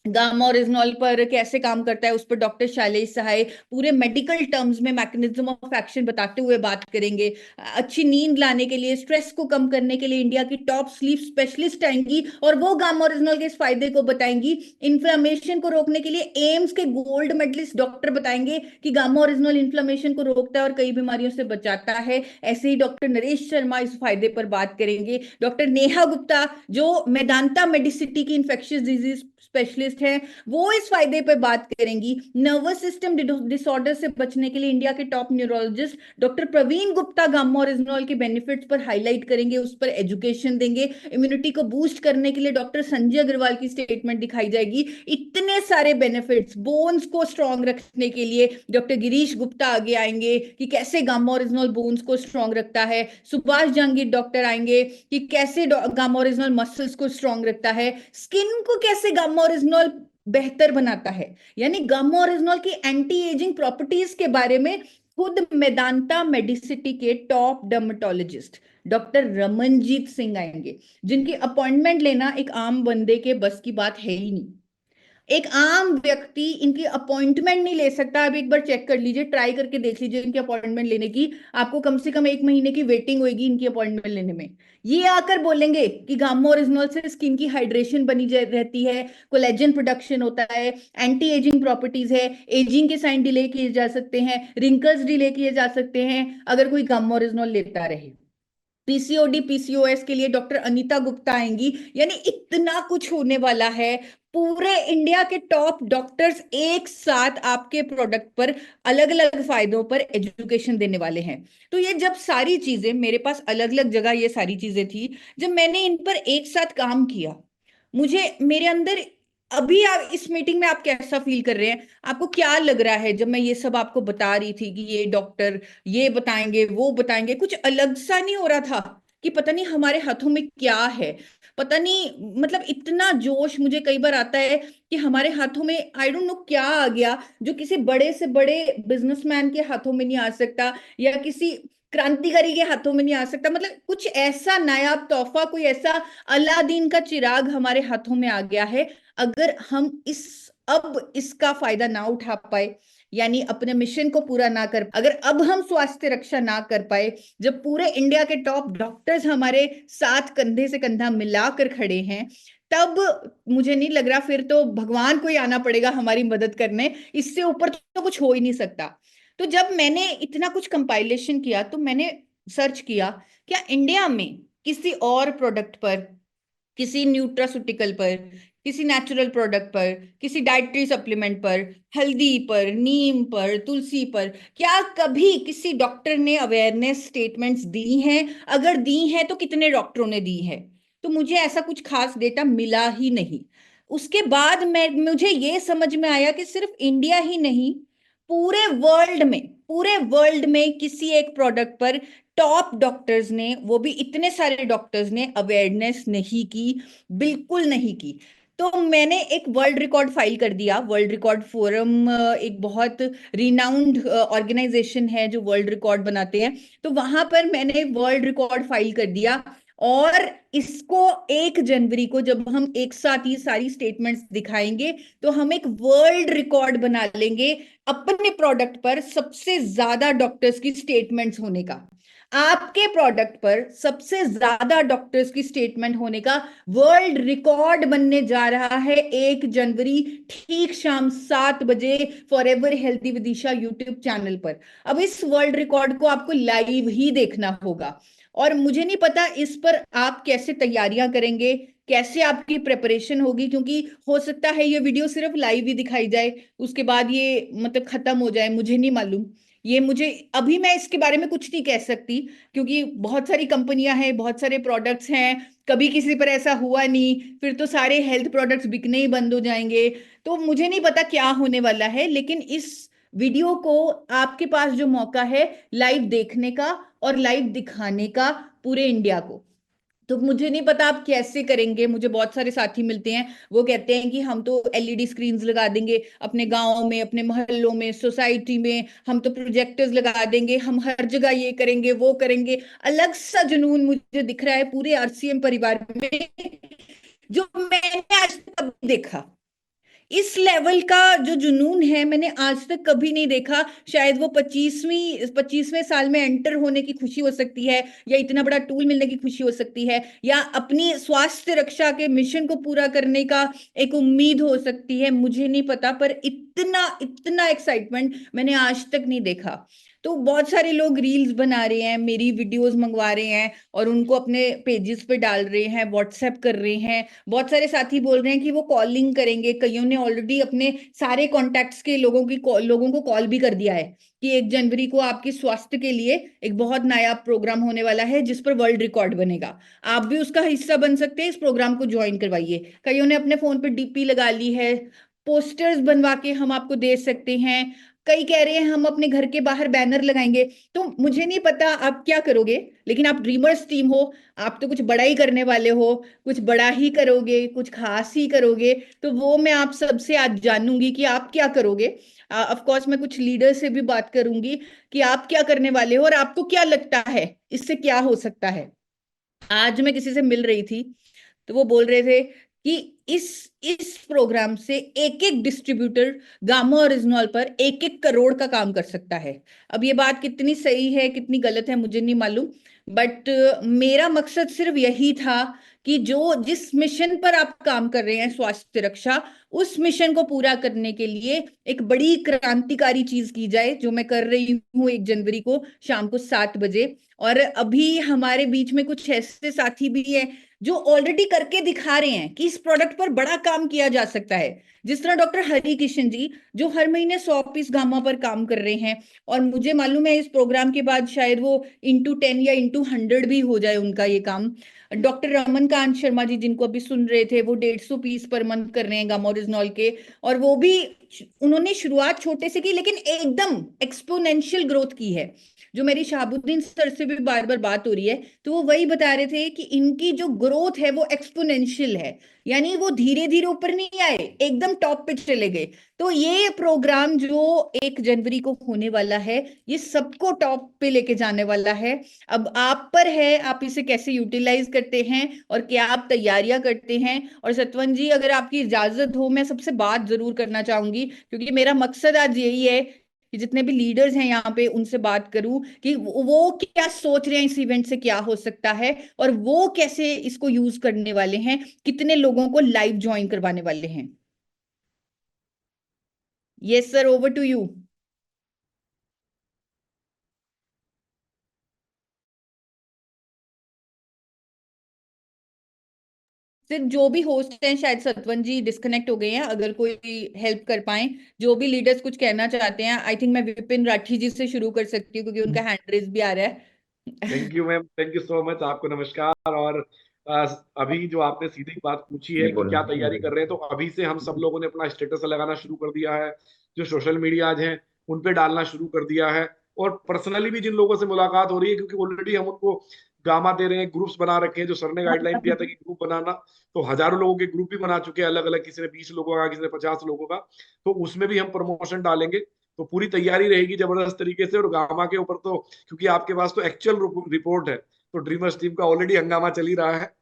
गामा ओरिजिनल पर कैसे काम करता है उस पर डॉक्टर शैलेश सहाय पूरे मेडिकल टर्म्स में मैकेनिज्म ऑफ एक्शन बताते हुए बात करेंगे। अच्छी नींद लाने के लिए, स्ट्रेस को कम करने के लिए इंडिया की टॉप स्लीप स्पेशलिस्ट आएंगी और वो गामा ओरिजिनल के इस फायदे को बताएंगी। इन्फ्लेमेशन को रोकने के लिए एम्स के गोल्ड मेडलिस्ट डॉक्टर बताएंगे कि गामा ओरिजिनल इन्फ्लेमेशन को रोकता है और कई बीमारियों से बचाता है। ऐसे ही डॉक्टर नरेश शर्मा इस फायदे पर बात करेंगे। डॉक्टर नेहा गुप्ता जो मेदांता मेडिसिटी की इन्फेक्शियस डिजीज स्पेशलिस्ट है, वो इस फायदे पे बात करेंगी। नर्वस सिस्टम डिसऑर्डर से बचने के लिए इंडिया के top neurologist doctor Praveen Gupta Gamma original के बेनिफिट्स पर हाईलाइट करेंगे, उस पर एजुकेशन देंगे। इम्यूनिटी को बूस्ट करने के लिए डॉक्टर संजय अग्रवाल की स्टेटमेंट दिखाई जाएगी। इतने सारे बेनिफिट्स, बोन्स को स्ट्रांग रखने के लिए डॉक्टर गिरीश गुप्ता आगे आएंगे कि कैसे गामा ओरिजिनल बोन्स को स्ट्रांग रखता है। सुभाष जहांगीर डॉक्टर आएंगे कि कैसे गामा ओरिजिनल मसल्स को स्ट्रांग रखता है। स्किन को कैसे गामा ओरिजिनल बेहतर बनाता है, यानी गामा ओरिजिनल की एंटी एजिंग प्रॉपर्टीज के बारे में खुद मेदांता मेडिसिटी के top dermatologist doctor Ramanjeet Singh आएंगे, जिनकी अपॉइंटमेंट लेना एक आम बंदे के बस की बात है ही नहीं। एक आम व्यक्ति इनकी अपॉइंटमेंट नहीं ले सकता। आप एक बार चेक कर लीजिए, ट्राई करके देख लीजिए इनकी अपॉइंटमेंट लेने की। आपको कम से कम 1 महीने की वेटिंग होगी इनकी अपॉइंटमेंट लेने में। ये आकर बोलेंगे कि गामा ओरिजिनल से स्किन की हाइड्रेशन बनी रहती है, कोलेजन प्रोडक्शन होता है, एंटी एजिंग प्रॉपर्टीज है, एजिंग के साइन डिले किए जा सकते हैं, रिंकल्स डिले किए जा सकते हैं अगर कोई गामा ओरिजिनल लेता रहे। पीसीओडी पीसीओएस के लिए डॉक्टर अनीता गुप्ता आएंगी। यानी इतना कुछ होने वाला है। पूरे इंडिया के टॉप डॉक्टर्स एक साथ आपके प्रोडक्ट पर अलग अलग फायदों पर एजुकेशन देने वाले हैं। तो ये जब सारी चीजें मेरे पास अलग अलग जगह ये सारी चीजें थी, जब मैंने इन पर एक साथ काम किया, मुझे मेरे अंदर अभी आप इस मीटिंग में आप कैसा फील कर रहे हैं, आपको क्या लग रहा है जब मैं ये सब आपको बता रही थी कि ये डॉक्टर ये बताएंगे वो बताएंगे, कुछ अलग सा नहीं हो रहा था कि पता नहीं हमारे हाथों में क्या है, पता नहीं, मतलब इतना जोश मुझे कई बार आता है कि हमारे हाथों में आई डोंट नो क्या आ गया जो किसी बड़े से बड़े बिजनेसमैन के हाथों में नहीं आ सकता या किसी क्रांतिकारी के हाथों में नहीं आ सकता। मतलब कुछ ऐसा नायाब तोहफा, कोई ऐसा अलादीन का चिराग हमारे हाथों में आ गया है। अगर हम अब इसका फायदा ना उठा पाए, यानी अपने मिशन को पूरा ना कर, अगर अब हम स्वास्थ्य रक्षा ना कर पाए, जब पूरे इंडिया के टॉप डॉक्टर्स हमारे साथ कंधे से कंधा मिलाकर खड़े हैं, तब मुझे नहीं लग रहा, फिर तो भगवान को ही आना पड़ेगा हमारी मदद करने। इससे ऊपर तो कुछ हो ही नहीं सकता। तो जब मैंने इतना कुछ कंपाइलेशन किया तो मैंने सर्च किया क्या इंडिया में किसी और प्रोडक्ट पर, किसी न्यूट्रास्यूटिकल पर, किसी नेचुरल प्रोडक्ट पर, किसी डाइटरी सप्लीमेंट पर, हल्दी पर, नीम पर, तुलसी पर, क्या कभी किसी डॉक्टर ने अवेयरनेस स्टेटमेंट्स दी हैं? अगर दी हैं तो कितने डॉक्टरों ने दी है? तो मुझे ऐसा कुछ खास डेटा मिला ही नहीं। उसके बाद मुझे ये समझ में आया कि सिर्फ इंडिया ही नहीं, पूरे वर्ल्ड में किसी एक प्रोडक्ट पर टॉप डॉक्टर्स ने, वो भी इतने सारे डॉक्टर्स ने अवेयरनेस नहीं की, बिल्कुल नहीं की। तो मैंने एक वर्ल्ड रिकॉर्ड फाइल कर दिया। वर्ल्ड रिकॉर्ड फोरम एक बहुत रिनाउंड ऑर्गेनाइजेशन है जो वर्ल्ड रिकॉर्ड बनाते हैं, तो वहां पर मैंने वर्ल्ड रिकॉर्ड फाइल कर दिया। और इसको 1 जनवरी को जब हम एक साथ ये सारी स्टेटमेंट्स दिखाएंगे तो हम एक वर्ल्ड रिकॉर्ड बना लेंगे अपने प्रोडक्ट पर सबसे ज्यादा डॉक्टर्स की स्टेटमेंट्स होने का। आपके प्रोडक्ट पर सबसे ज्यादा डॉक्टर्स की स्टेटमेंट होने का वर्ल्ड रिकॉर्ड बनने जा रहा है 1 जनवरी ठीक शाम 7 बजे forever healthy with Isha YouTube channel पर। अब इस वर्ल्ड रिकॉर्ड को आपको लाइव ही देखना होगा और मुझे नहीं पता इस पर आप कैसे तैयारियां करेंगे, कैसे आपकी प्रिपरेशन होगी, क्योंकि हो सकता है ये वीडियो सिर्फ लाइव ही दिखाई जाए, उसके बाद ये मतलब खत्म हो जाए, मुझे नहीं मालूम। ये मुझे अभी मैं इसके बारे में कुछ नहीं कह सकती, क्योंकि बहुत सारी कंपनियां हैं, बहुत सारे प्रोडक्ट्स हैं, कभी किसी पर ऐसा हुआ नहीं, फिर तो सारे हेल्थ प्रोडक्ट्स बिकने ही बंद हो जाएंगे। तो मुझे नहीं पता क्या होने वाला है, लेकिन इस वीडियो को आपके पास जो मौका है लाइव देखने का और लाइव दिखाने का पूरे इंडिया को, तो मुझे नहीं पता आप कैसे करेंगे। मुझे बहुत सारे साथी मिलते हैं, वो कहते हैं कि हम तो एलईडी स्क्रीन्स लगा देंगे अपने गांव में, अपने मोहल्लों में, सोसाइटी में, हम तो प्रोजेक्टर्स लगा देंगे, हम हर जगह ये करेंगे वो करेंगे। अलग सा जुनून मुझे दिख रहा है पूरे आरसीएम परिवार में, जो मैंने आज तक कभी देखा। इस लेवल का जो जुनून है मैंने आज तक कभी नहीं देखा। शायद वो 25वें साल में एंटर होने की खुशी हो सकती है, या इतना बड़ा टूल मिलने की खुशी हो सकती है, या अपनी स्वास्थ्य रक्षा के मिशन को पूरा करने का एक उम्मीद हो सकती है, मुझे नहीं पता, पर इतना इतना एक्साइटमेंट मैंने आज तक नहीं देखा। तो बहुत सारे लोग रील्स बना रहे हैं, मेरी वीडियोस मंगवा रहे हैं और उनको अपने पेजेस पे डाल रहे हैं, व्हाट्सएप कर रहे हैं। बहुत सारे साथी बोल रहे हैं कि वो कॉलिंग करेंगे, कईयों ने ऑलरेडी अपने सारे कॉन्टैक्ट्स के लोगों को कॉल भी कर दिया है कि 1 जनवरी को आपके स्वास्थ्य के लिए एक बहुत नया प्रोग्राम होने वाला है जिस पर वर्ल्ड रिकॉर्ड बनेगा, आप भी उसका हिस्सा बन सकते हैं, इस प्रोग्राम को ज्वाइन करवाइए। कईयों ने अपने फोन पे डीपी लगा ली है, पोस्टर्स बनवा के हम आपको दे सकते हैं, कई कह रहे हैं हम अपने घर के बाहर बैनर लगाएंगे। तो मुझे नहीं पता आप क्या करोगे, लेकिन आप ड्रीमर्स टीम हो, आप तो कुछ बड़ा ही करने वाले हो, कुछ बड़ा ही करोगे, कुछ खास ही करोगे। तो वो मैं आप सबसे आज जानूंगी कि आप क्या करोगे। ऑफ कोर्स मैं कुछ लीडर से भी बात करूंगी कि आप क्या करने वाले हो और आपको क्या लगता है इससे क्या हो सकता है। आज मैं किसी से मिल रही थी तो वो बोल रहे थे कि इस प्रोग्राम से एक एक डिस्ट्रीब्यूटर गामा और इजनॉल पर 1-1 करोड़ का काम कर सकता है। अब ये बात कितनी सही है कितनी गलत है मुझे नहीं मालूम, बट मेरा मकसद सिर्फ यही था कि जो जिस मिशन पर आप काम कर रहे हैं स्वास्थ्य रक्षा, उस मिशन को पूरा करने के लिए एक बड़ी क्रांतिकारी चीज की जाए, जो मैं कर रही हूँ 1 जनवरी को शाम को 7 बजे। और अभी हमारे बीच में कुछ ऐसे साथी भी हैं जो ऑलरेडी करके दिखा रहे हैं कि इस प्रोडक्ट पर बड़ा काम किया जा सकता है, जिस तरह डॉक्टर हरि किशन जी जो हर महीने 100 पीस गामा पर काम कर रहे हैं, और मुझे मालूम है इस प्रोग्राम के बाद शायद वो *10 या *100 भी हो जाए उनका ये काम। डॉक्टर रमनकांत शर्मा जी जिनको अभी सुन रहे थे, वो 150 पीस पर मंथ कर रहे हैं गामा ओरिजिनॉल के, और वो भी उन्होंने शुरुआत छोटे से की लेकिन एकदम एक्सपोनेंशियल ग्रोथ की है। जो मेरी शहाबुद्दीन सर से भी बार बार बात हो रही है तो वो वही बता रहे थे कि इनकी जो ग्रोथ है वो एक्सपोनेंशियल है, यानी वो धीरे धीरे ऊपर नहीं आए, एकदम टॉप पे चले गए। तो ये प्रोग्राम जो 1 जनवरी को होने वाला है ये सबको टॉप पे लेके जाने वाला है। अब आप पर है आप इसे कैसे यूटिलाइज करते हैं और क्या आप तैयारियां करते हैं। और सतवन जी अगर आपकी इजाजत हो मैं सबसे बात जरूर करना चाहूंगी, क्योंकि मेरा मकसद आज यही है कि जितने भी लीडर्स हैं यहाँ पे उनसे बात करूं कि वो क्या सोच रहे हैं इस इवेंट से क्या हो सकता है, और वो कैसे इसको यूज करने वाले हैं, कितने लोगों को लाइव ज्वाइन करवाने वाले हैं। Yes sir, over to you. सिर्फ जो भी होस्ट हैं शायद सतवन जी डिस्कनेक्ट हो गए हैं, अगर कोई हेल्प कर पाए, जो भी लीडर्स कुछ कहना चाहते हैं। आई थिंक मैं विपिन राठी जी से शुरू कर सकती हूँ क्योंकि उनका हैंड रेज भी आ रहा है। Thank you ma'am, thank you so much. आपको नमस्कार। और अभी जो आपने सीधी बात पूछी है कि क्या तैयारी कर रहे हैं, तो अभी से हम सब लोगों ने अपना स्टेटस लगाना शुरू कर दिया है, जो सोशल मीडिया आज हैं उन पे डालना शुरू कर दिया है, और पर्सनली भी जिन लोगों से मुलाकात हो रही है, क्योंकि ऑलरेडी हम उनको गामा दे रहे हैं, ग्रुप्स बना रखे हैं, जो सर ने गाइडलाइन दिया था कि ग्रुप बनाना, तो हजारों लोगों के ग्रुप भी बना चुके हैं अलग अलग, किसी ने 20 लोगों का, किसी ने 50 लोगों का, तो उसमें भी हम प्रमोशन डालेंगे। तो पूरी तैयारी रहेगी जबरदस्त तरीके से। और गामा के ऊपर तो क्योंकि आपके पास तो एक्चुअल रिपोर्ट है, तो ड्रीमर्स टीम का ऑलरेडी हंगामा चल ही रहा है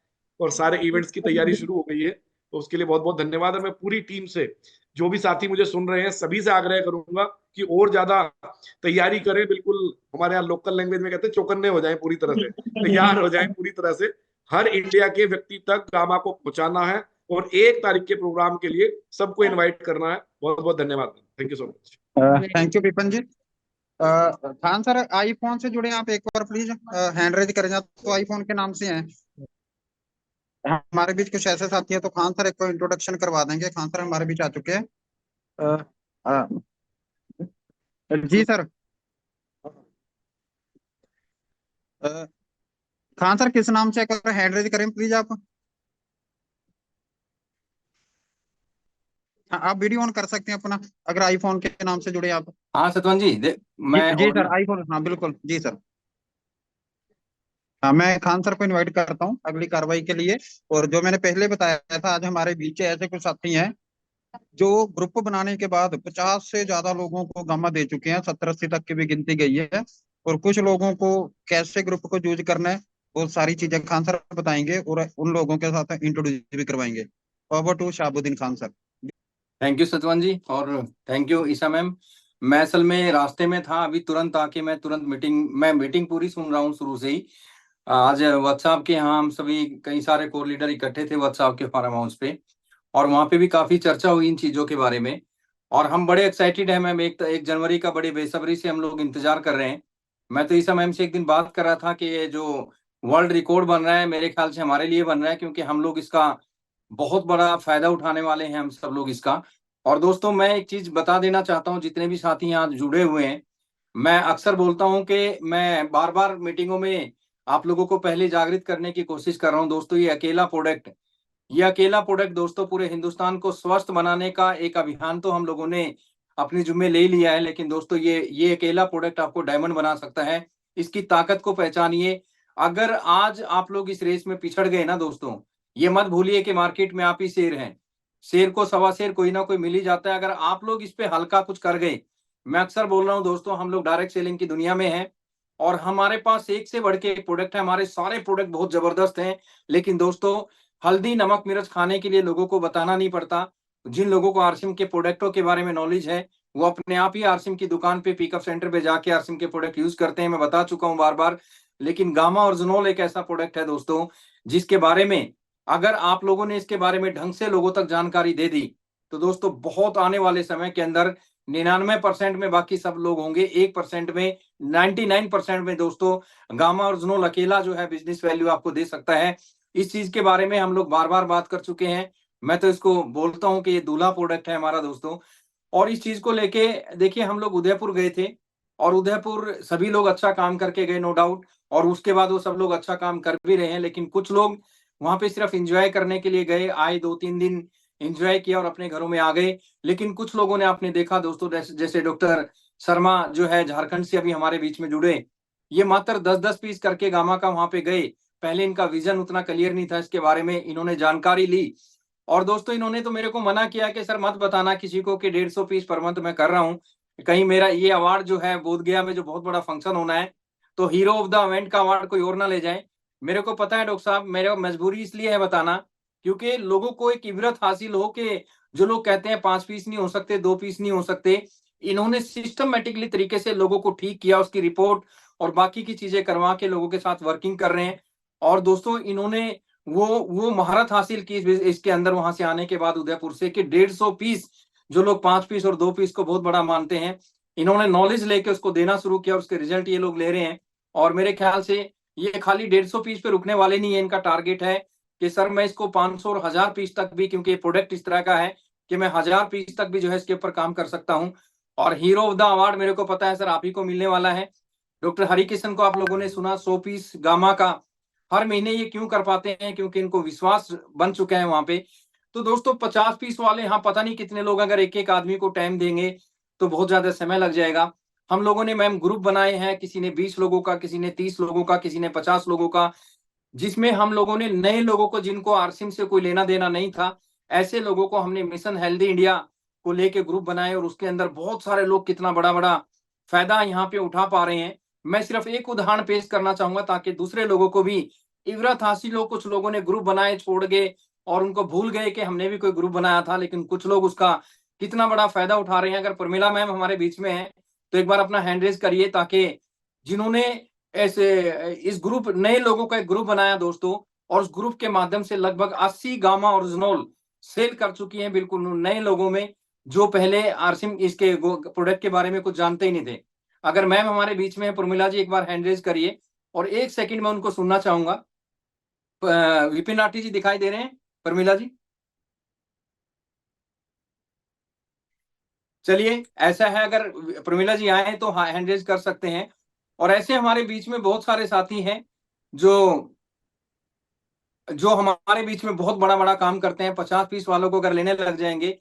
और सारे इवेंट्स की तैयारी शुरू हो गई है, तो उसके लिए बहुत बहुत धन्यवाद। और मैं पूरी टीम से, जो भी साथी मुझे सुन रहे हैं, सभी से आग्रह करूंगा कि और ज्यादा तैयारी करें। बिल्कुल हमारे यहाँ लोकल लैंग्वेज में कहते हैं चौकन्ने हो जाएं, पूरी तरह से तैयार हो जाएं, पूरी तरह से हर इंडिया के व्यक्ति तक गामा को पहुंचाना है और 1 तारीख के प्रोग्राम के लिए सबको इन्वाइट करना है। बहुत बहुत धन्यवाद। Thank you so much. Thank you Vipin ji. Khan sir, iPhone से जुड़े आप एक बार प्लीज हैंड रेज करें, तो आईफोन के नाम से हैं हमारे बीच कुछ ऐसे साथी हैं, तो खान सर एक को इंट्रोडक्शन करवा देंगे। खान सर हमारे बीच आ चुके हैं। अ, अ, जी सर। अ, खान सर किस नाम से एक बार हैंड रेज करें प्लीज आप। हाँ, आप वीडियो ऑन कर सकते हैं अपना, अगर आईफोन के नाम से जुड़े आप। हाँ सतवन जी, जी मैं जी सर, ऑडियो। आईफोन, हाँ बिल्कुल जी सर। हाँ, मैं खान सर को इनवाइट करता हूँ अगली कार्रवाई के लिए। और जो मैंने पहले बताया था, आज हमारे बीच ऐसे कुछ साथी हैं जो ग्रुप बनाने के बाद 50 से ज्यादा लोगों को गामा दे चुके हैं, 70-80 तक की भी गिनती गई है। और कुछ लोगों को कैसे ग्रुप को यूज करना है, वो सारी चीजें खान सर बताएंगे और उन लोगों के साथ इंट्रोड्यूस भी करवाएंगे। Over to Shahbuddin Khan sir. Thank you Satwan ji, और थैंक यू ईशा मैम। मैं असल में रास्ते में था, अभी तुरंत आके मैं तुरंत मीटिंग पूरी सुन रहा हूँ शुरू से ही। आज व्हाट्सएप के यहाँ हम सभी कई सारे कोर लीडर इकट्ठे थे व्हाट्सएप के फार्म हाउस पे, और वहाँ पे भी काफी चर्चा हुई इन चीजों के बारे में। और हम बड़े एक्साइटेड हैं मैम, 1 जनवरी का बड़े बेसब्री से हम लोग इंतजार कर रहे हैं। मैं तो ईशा मैम से एक दिन बात कर रहा था कि ये जो वर्ल्ड रिकॉर्ड बन रहा है, मेरे ख्याल से हमारे लिए बन रहा है, क्योंकि हम लोग इसका बहुत बड़ा फायदा उठाने वाले हैं, हम सब लोग इसका। और दोस्तों, मैं एक चीज बता देना चाहता हूँ, जितने भी साथी यहाँ जुड़े हुए हैं, मैं अक्सर बोलता हूँ कि मैं बार बार मीटिंगों में आप लोगों को पहले जागृत करने की कोशिश कर रहा हूँ। दोस्तों, ये अकेला प्रोडक्ट दोस्तों पूरे हिंदुस्तान को स्वस्थ बनाने का एक अभियान तो हम लोगों ने अपने जुम्मे ले लिया है, लेकिन दोस्तों ये अकेला प्रोडक्ट आपको डायमंड बना सकता है। इसकी ताकत को पहचानिए। अगर आज आप लोग इस रेस में पिछड़ गए ना दोस्तों, ये मत भूलिए कि मार्केट में आप ही शेर हैं। शेर को सवा शेर कोई ना कोई मिल ही जाता है, अगर आप लोग इस पे हल्का कुछ कर गए। मैं अक्सर बोल रहा हूँ दोस्तों, हम लोग डायरेक्ट सेलिंग की दुनिया में हैं, और हमारे पास एक से बढ़ के एक प्रोडक्ट है। हमारे सारे प्रोडक्ट बहुत जबरदस्त हैं, लेकिन दोस्तों हल्दी नमक मिर्च खाने के लिए लोगों को बताना नहीं पड़ता। जिन लोगों को आरसिम के प्रोडक्टों के बारे में नॉलेज है, वो अपने आप ही आरसिम की दुकान पे पिकअप सेंटर पे जाके आरसिम के प्रोडक्ट यूज करते हैं, मैं बता चुका हूं बार बार। लेकिन गामा ओरिजिनल एक ऐसा प्रोडक्ट है दोस्तों, जिसके बारे में अगर आप लोगों ने इसके बारे में ढंग से लोगों तक जानकारी दे दी, तो दोस्तों बहुत आने वाले समय के अंदर 99% में बाकी सब लोग होंगे, 1% में 99% में दोस्तों गामा ओरिजिनल अकेला जो है बिजनेस वैल्यू आपको दे सकता है। इस चीज के बारे में हम लोग बार बार बात कर चुके हैं। मैं तो इसको बोलता हूं कि ये दूल्हा प्रोडक्ट है हमारा दोस्तों। और इस चीज को लेके देखिए, हम लोग उदयपुर गए थे, और उदयपुर सभी लोग अच्छा काम करके गए, नो डाउट, और उसके बाद वो सब लोग अच्छा काम कर भी रहे हैं। लेकिन कुछ लोग वहां पे सिर्फ एंजॉय करने के लिए गए, आए 2-3 दिन एंजॉय किया और अपने घरों में आ गए। लेकिन कुछ लोगों ने, आपने देखा दोस्तों, जैसे डॉक्टर शर्मा जो है झारखंड से अभी हमारे बीच में जुड़े, ये मात्र 10-10 पीस करके गामा का वहां पे गए। पहले इनका विजन उतना क्लियर नहीं था इसके बारे में, इन्होंने जानकारी ली, और दोस्तों इन्होंने तो मेरे को मना किया कि सर मत बताना किसी को कि 150 पीस पर मंथ मैं कर रहा हूँ, कहीं मेरा ये अवार्ड जो है बोधगया में जो बहुत बड़ा फंक्शन होना है, तो हीरो ऑफ द इवेंट का अवार्ड कोई और ना ले जाए। मेरे को पता है डॉक्टर साहब, मेरे मजबूरी इसलिए है बताना, क्योंकि लोगों को एक इबरत हासिल हो कि जो लोग कहते हैं 5 पीस नहीं हो सकते, 2 पीस नहीं हो सकते, इन्होंने सिस्टमेटिकली तरीके से लोगों को ठीक किया, उसकी रिपोर्ट और बाकी की चीजें करवा के लोगों के साथ वर्किंग कर रहे हैं। और दोस्तों इन्होंने वो महारत हासिल की इसके अंदर, वहां से आने के बाद उदयपुर से, कि 150 पीस, जो लोग 5 पीस और 2 पीस को बहुत बड़ा मानते हैं, इन्होंने नॉलेज लेके उसको देना शुरू किया और उसके रिजल्ट ये लोग ले रहे हैं। और मेरे ख्याल से ये खाली 150 पीस पे रुकने वाले नहीं है, इनका टारगेट है कि सर मैं इसको 500 और 1000 पीस तक भी, क्योंकि ये प्रोडक्ट इस तरह का है कि मैं 1000 पीस तक भी जो है इसके ऊपर काम कर सकता हूँ। और हीरो ऑफ द अवार्ड मेरे को पता है सर आप ही को मिलने वाला है। डॉक्टर हरिकिशन को आप लोगों ने सुना, 100 पीस गामा का हर महीने ये क्यों कर पाते हैं, क्योंकि इनको विश्वास बन चुका है वहां पे। तो दोस्तों 50 पीस वाले, हाँ पता नहीं कितने लोग, अगर एक एक आदमी को टाइम देंगे तो बहुत ज्यादा समय लग जाएगा। हम लोगों ने मैम ग्रुप बनाए हैं, किसी ने 20 लोगों का, किसी ने 30 लोगों का, किसी ने 50 लोगों का, जिसमें हम लोगों ने नए लोगों को, जिनको आरसिम से कोई लेना देना नहीं था, ऐसे लोगों को हमने मिशन हेल्दी इंडिया को लेके ग्रुप बनाए, और उसके अंदर बहुत सारे लोग कितना बड़ा बड़ा फायदा यहाँ पे उठा पा रहे हैं। मैं सिर्फ एक उदाहरण पेश करना चाहूंगा ताकि दूसरे लोगों को भी इबरत हासिल हो। कुछ लोगों ने ग्रुप बनाए, छोड़ गए, और उनको भूल गए कि हमने भी कोई ग्रुप बनाया था, लेकिन कुछ लोग उसका कितना बड़ा फायदा उठा रहे हैं। अगर प्रमिला मैम हमारे बीच में है तो एक बार अपना हैंड रेज करिए, ताकि जिन्होंने ऐसे इस ग्रुप, नए लोगों का एक ग्रुप बनाया दोस्तों, और उस ग्रुप के माध्यम से लगभग 80 गामा ओरिजिनल सेल कर चुकी हैं, बिल्कुल नए लोगों में, जो पहले आरसिम इसके प्रोडक्ट के बारे में कुछ जानते ही नहीं थे। अगर मैम हमारे बीच में है, प्रमिला जी एक बार हैंड रेज करिए और 1 सेकंड में उनको सुनना चाहूंगा। विपिन राठी जी दिखाई दे रहे हैं? प्रमिला जी, चलिए ऐसा है, अगर प्रमिला जी आए तो हैंड रेज कर सकते हैं। और ऐसे हमारे बीच में बहुत सारे साथी हैं जो हमारे बीच में बहुत बड़ा बड़ा काम करते हैं। 50-30 वालों को अगर लेने लग जाएंगे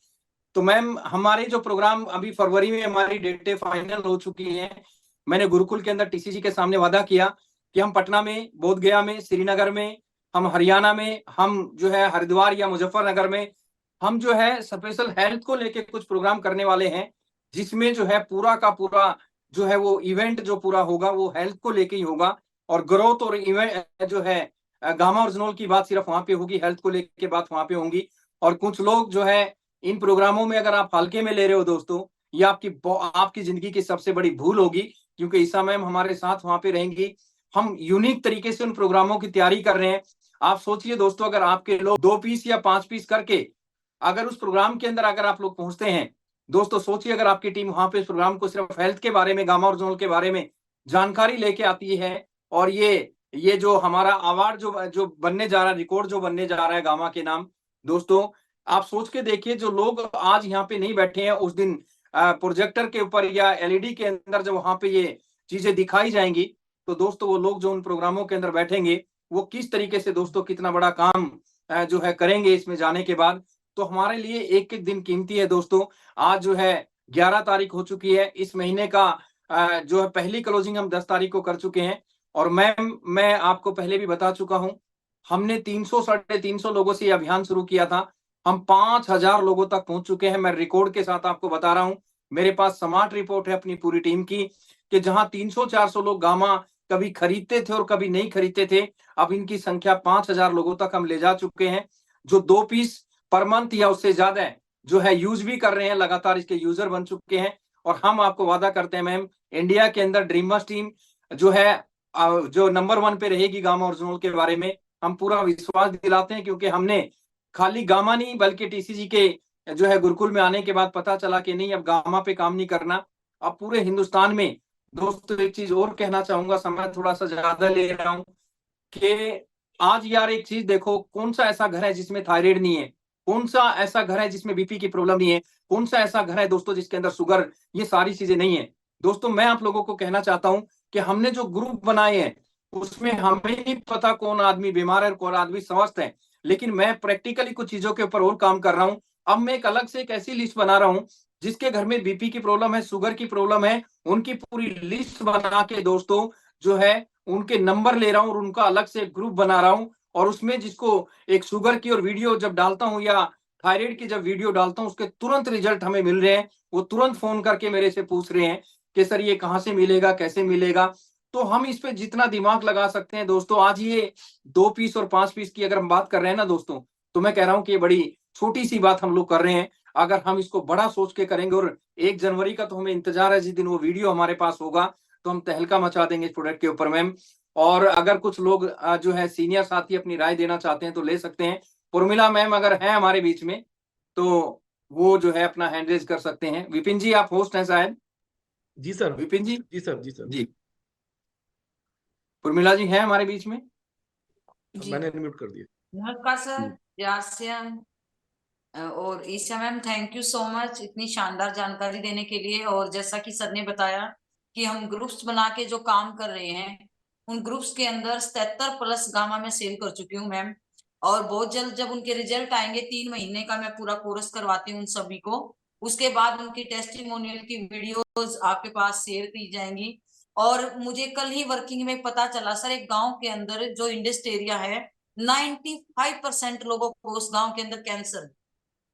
तो मैम हमारे जो प्रोग्राम अभी फरवरी में हमारी डेटें फाइनल हो चुकी हैं। मैंने गुरुकुल के अंदर टीसीजी के सामने वादा किया कि हम पटना में, बोध गया में, श्रीनगर में, हम हरियाणा में, हम जो है हरिद्वार या मुजफ्फरनगर में, हम जो है स्पेशल हेल्थ को लेके कुछ प्रोग्राम करने वाले हैं, जिसमें जो है पूरा का पूरा जो है वो इवेंट जो पूरा होगा वो हेल्थ को लेके ही होगा। और ग्रोथ और इवेंट जो है गामा ओरिजिनल की बात सिर्फ वहां पे होगी, हेल्थ को लेके बात वहां पे होंगी। और कुछ लोग जो है इन प्रोग्रामों में अगर आप हल्के में ले रहे हो दोस्तों, ये आपकी जिंदगी की सबसे बड़ी भूल होगी, क्योंकि ईसा मैम हमारे साथ वहां पे रहेंगी। हम यूनिक तरीके से उन प्रोग्रामों की तैयारी कर रहे हैं। आप सोचिए दोस्तों, अगर आपके लोग 2 पीस या 5 पीस करके अगर उस प्रोग्राम के अंदर अगर आप लोग पहुंचते हैं दोस्तों, सोचिए अगर आपकी टीम वहां पे इस प्रोग्राम को सिर्फ हेल्थ के बारे में, गामा ओरिजिनल के बारे में जानकारी लेके आती है, और ये जो हमारा अवार्ड जो बनने जा रहा है, रिकॉर्ड जो बनने जा रहा है गामा के नाम, दोस्तों आप सोच के देखिए, जो लोग आज यहाँ पे नहीं बैठे हैं उस दिन प्रोजेक्टर के ऊपर या एलईडी के अंदर जब वहां पे ये चीजें दिखाई जाएंगी, तो दोस्तों वो लोग जो उन प्रोग्रामों के अंदर बैठेंगे वो किस तरीके से दोस्तों कितना बड़ा काम जो है करेंगे इसमें जाने के बाद। तो हमारे लिए एक एक दिन कीमती है दोस्तों। आज जो है 11 तारीख हो चुकी है, इस महीने का जो है पहली क्लोजिंग हम 10 तारीख को कर चुके हैं। और मैं आपको पहले भी बता चुका हूं, हमने 300-350 लोगों से ये अभियान शुरू किया था, हम 5000 लोगों तक पहुंच चुके हैं। मैं रिकॉर्ड के साथ आपको बता रहा हूं, मेरे पास स्मार्ट रिपोर्ट है अपनी पूरी टीम की, कि जहां 300-400 लोग गामा कभी खरीदते थे और कभी नहीं खरीदते थे, अब इनकी संख्या 5000 लोगों तक हम ले जा चुके हैं, जो 2 पीस पर मंथ या उससे ज्यादा जो है यूज भी कर रहे हैं, लगातार इसके यूजर बन चुके हैं। और हम आपको वादा करते हैं मैम, इंडिया के अंदर ड्रीमर्स टीम जो है जो नंबर 1 पे रहेगी गामा ओरिजिनल के बारे में हम पूरा विश्वास दिलाते हैं, क्योंकि हमने खाली गामा नहीं बल्कि टीसीजी के जो है गुरुकुल में आने के बाद पता चला कि नहीं, अब गामा पे काम नहीं करना, अब पूरे हिंदुस्तान में। दोस्तों एक चीज और कहना चाहूंगा, समय थोड़ा सा ज्यादा ले रहा हूं, कि आज यार एक चीज देखो, कौन सा ऐसा घर है जिसमें थायराइड नहीं है, कौन सा ऐसा घर है जिसमें बीपी की प्रॉब्लम नहीं है, कौन सा ऐसा घर है दोस्तों जिसके अंदर शुगर, ये सारी चीजें नहीं है। दोस्तों मैं आप लोगों को कहना चाहता हूं कि हमने जो ग्रुप बनाए हैं उसमें हमें नहीं पता कौन आदमी बीमार है और कौन आदमी स्वस्थ है, लेकिन मैं प्रैक्टिकली कुछ चीजों के ऊपर और काम कर रहा हूं। अब मैं एक अलग से एक ऐसी लिस्ट बना रहा हूं, जिसके घर में बीपी की प्रॉब्लम है, शुगर की प्रॉब्लम है, उनकी पूरी लिस्ट बना के दोस्तों जो है उनके नंबर ले रहा हूं और उनका अलग से ग्रुप बना रहा हूं। और उसमें जिसको एक शुगर की और वीडियो जब डालता हूं या थायराइड की जब वीडियो डालता हूं, उसके तुरंत रिजल्ट हमें मिल रहे हैं, वो तुरंत फोन करके मेरे से पूछ रहे हैं कि सर ये कहाँ से मिलेगा, कैसे मिलेगा। तो हम इस पे जितना दिमाग लगा सकते हैं दोस्तों, आज ये 2 पीस और 5 पीस की अगर हम बात कर रहे हैं ना दोस्तों, तो मैं कह रहा हूं कि ये बड़ी छोटी सी बात हम लोग कर रहे हैं। अगर हम इसको बड़ा सोच के करेंगे, और 1 जनवरी का तो हमें इंतजार है, जिस दिन वो वीडियो हमारे पास होगा तो हम तहलका मचा देंगे इस प्रोडक्ट के ऊपर मैम। और अगर कुछ लोग जो है सीनियर साथी अपनी राय देना चाहते हैं तो ले सकते हैं। उर्मिला मैम अगर है हमारे बीच में तो वो जो है अपना हैंड रेज कर सकते हैं। विपिन जी आप होस्ट हैं शायद? जी सर। विपिन जी? जी सर। जी सर। जी, उर्मिला जी हैं हमारे बीच में? मैंने अनम्यूट कर दिया। नमस्कार सर, यासिन और Isha ma'am, thank you so much इतनी शानदार जानकारी देने के लिए। और जैसा कि सर ने बताया कि हम ग्रुप्स बना के जो काम कर रहे हैं, उन ग्रुप्स के अंदर 77+ गामा में सेल कर चुकी हूँ मैम। और बहुत जल्द जब उनके रिजल्ट आएंगे, 3 महीने का मैं पूरा कोर्स करवाती हूँ उन सभी को, उसके बाद उनकी टेस्टिमोनियल की वीडियोस आपके पास शेयर की जाएंगी। और मुझे कल ही वर्किंग में पता चला सर, एक गांव के अंदर जो इंडस्ट एरिया है, 95% लोगों को उस गांव के अंदर कैंसर,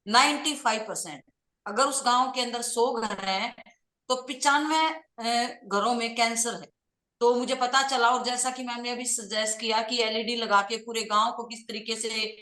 95%। अगर उस गांव के अंदर 100 घर हैं तो 95 घरों में कैंसर है। तो मुझे पता चला, और जैसा कि मैंने अभी सजेस्ट किया कि एलईडी लगा के पूरे गांव को किस तरीके से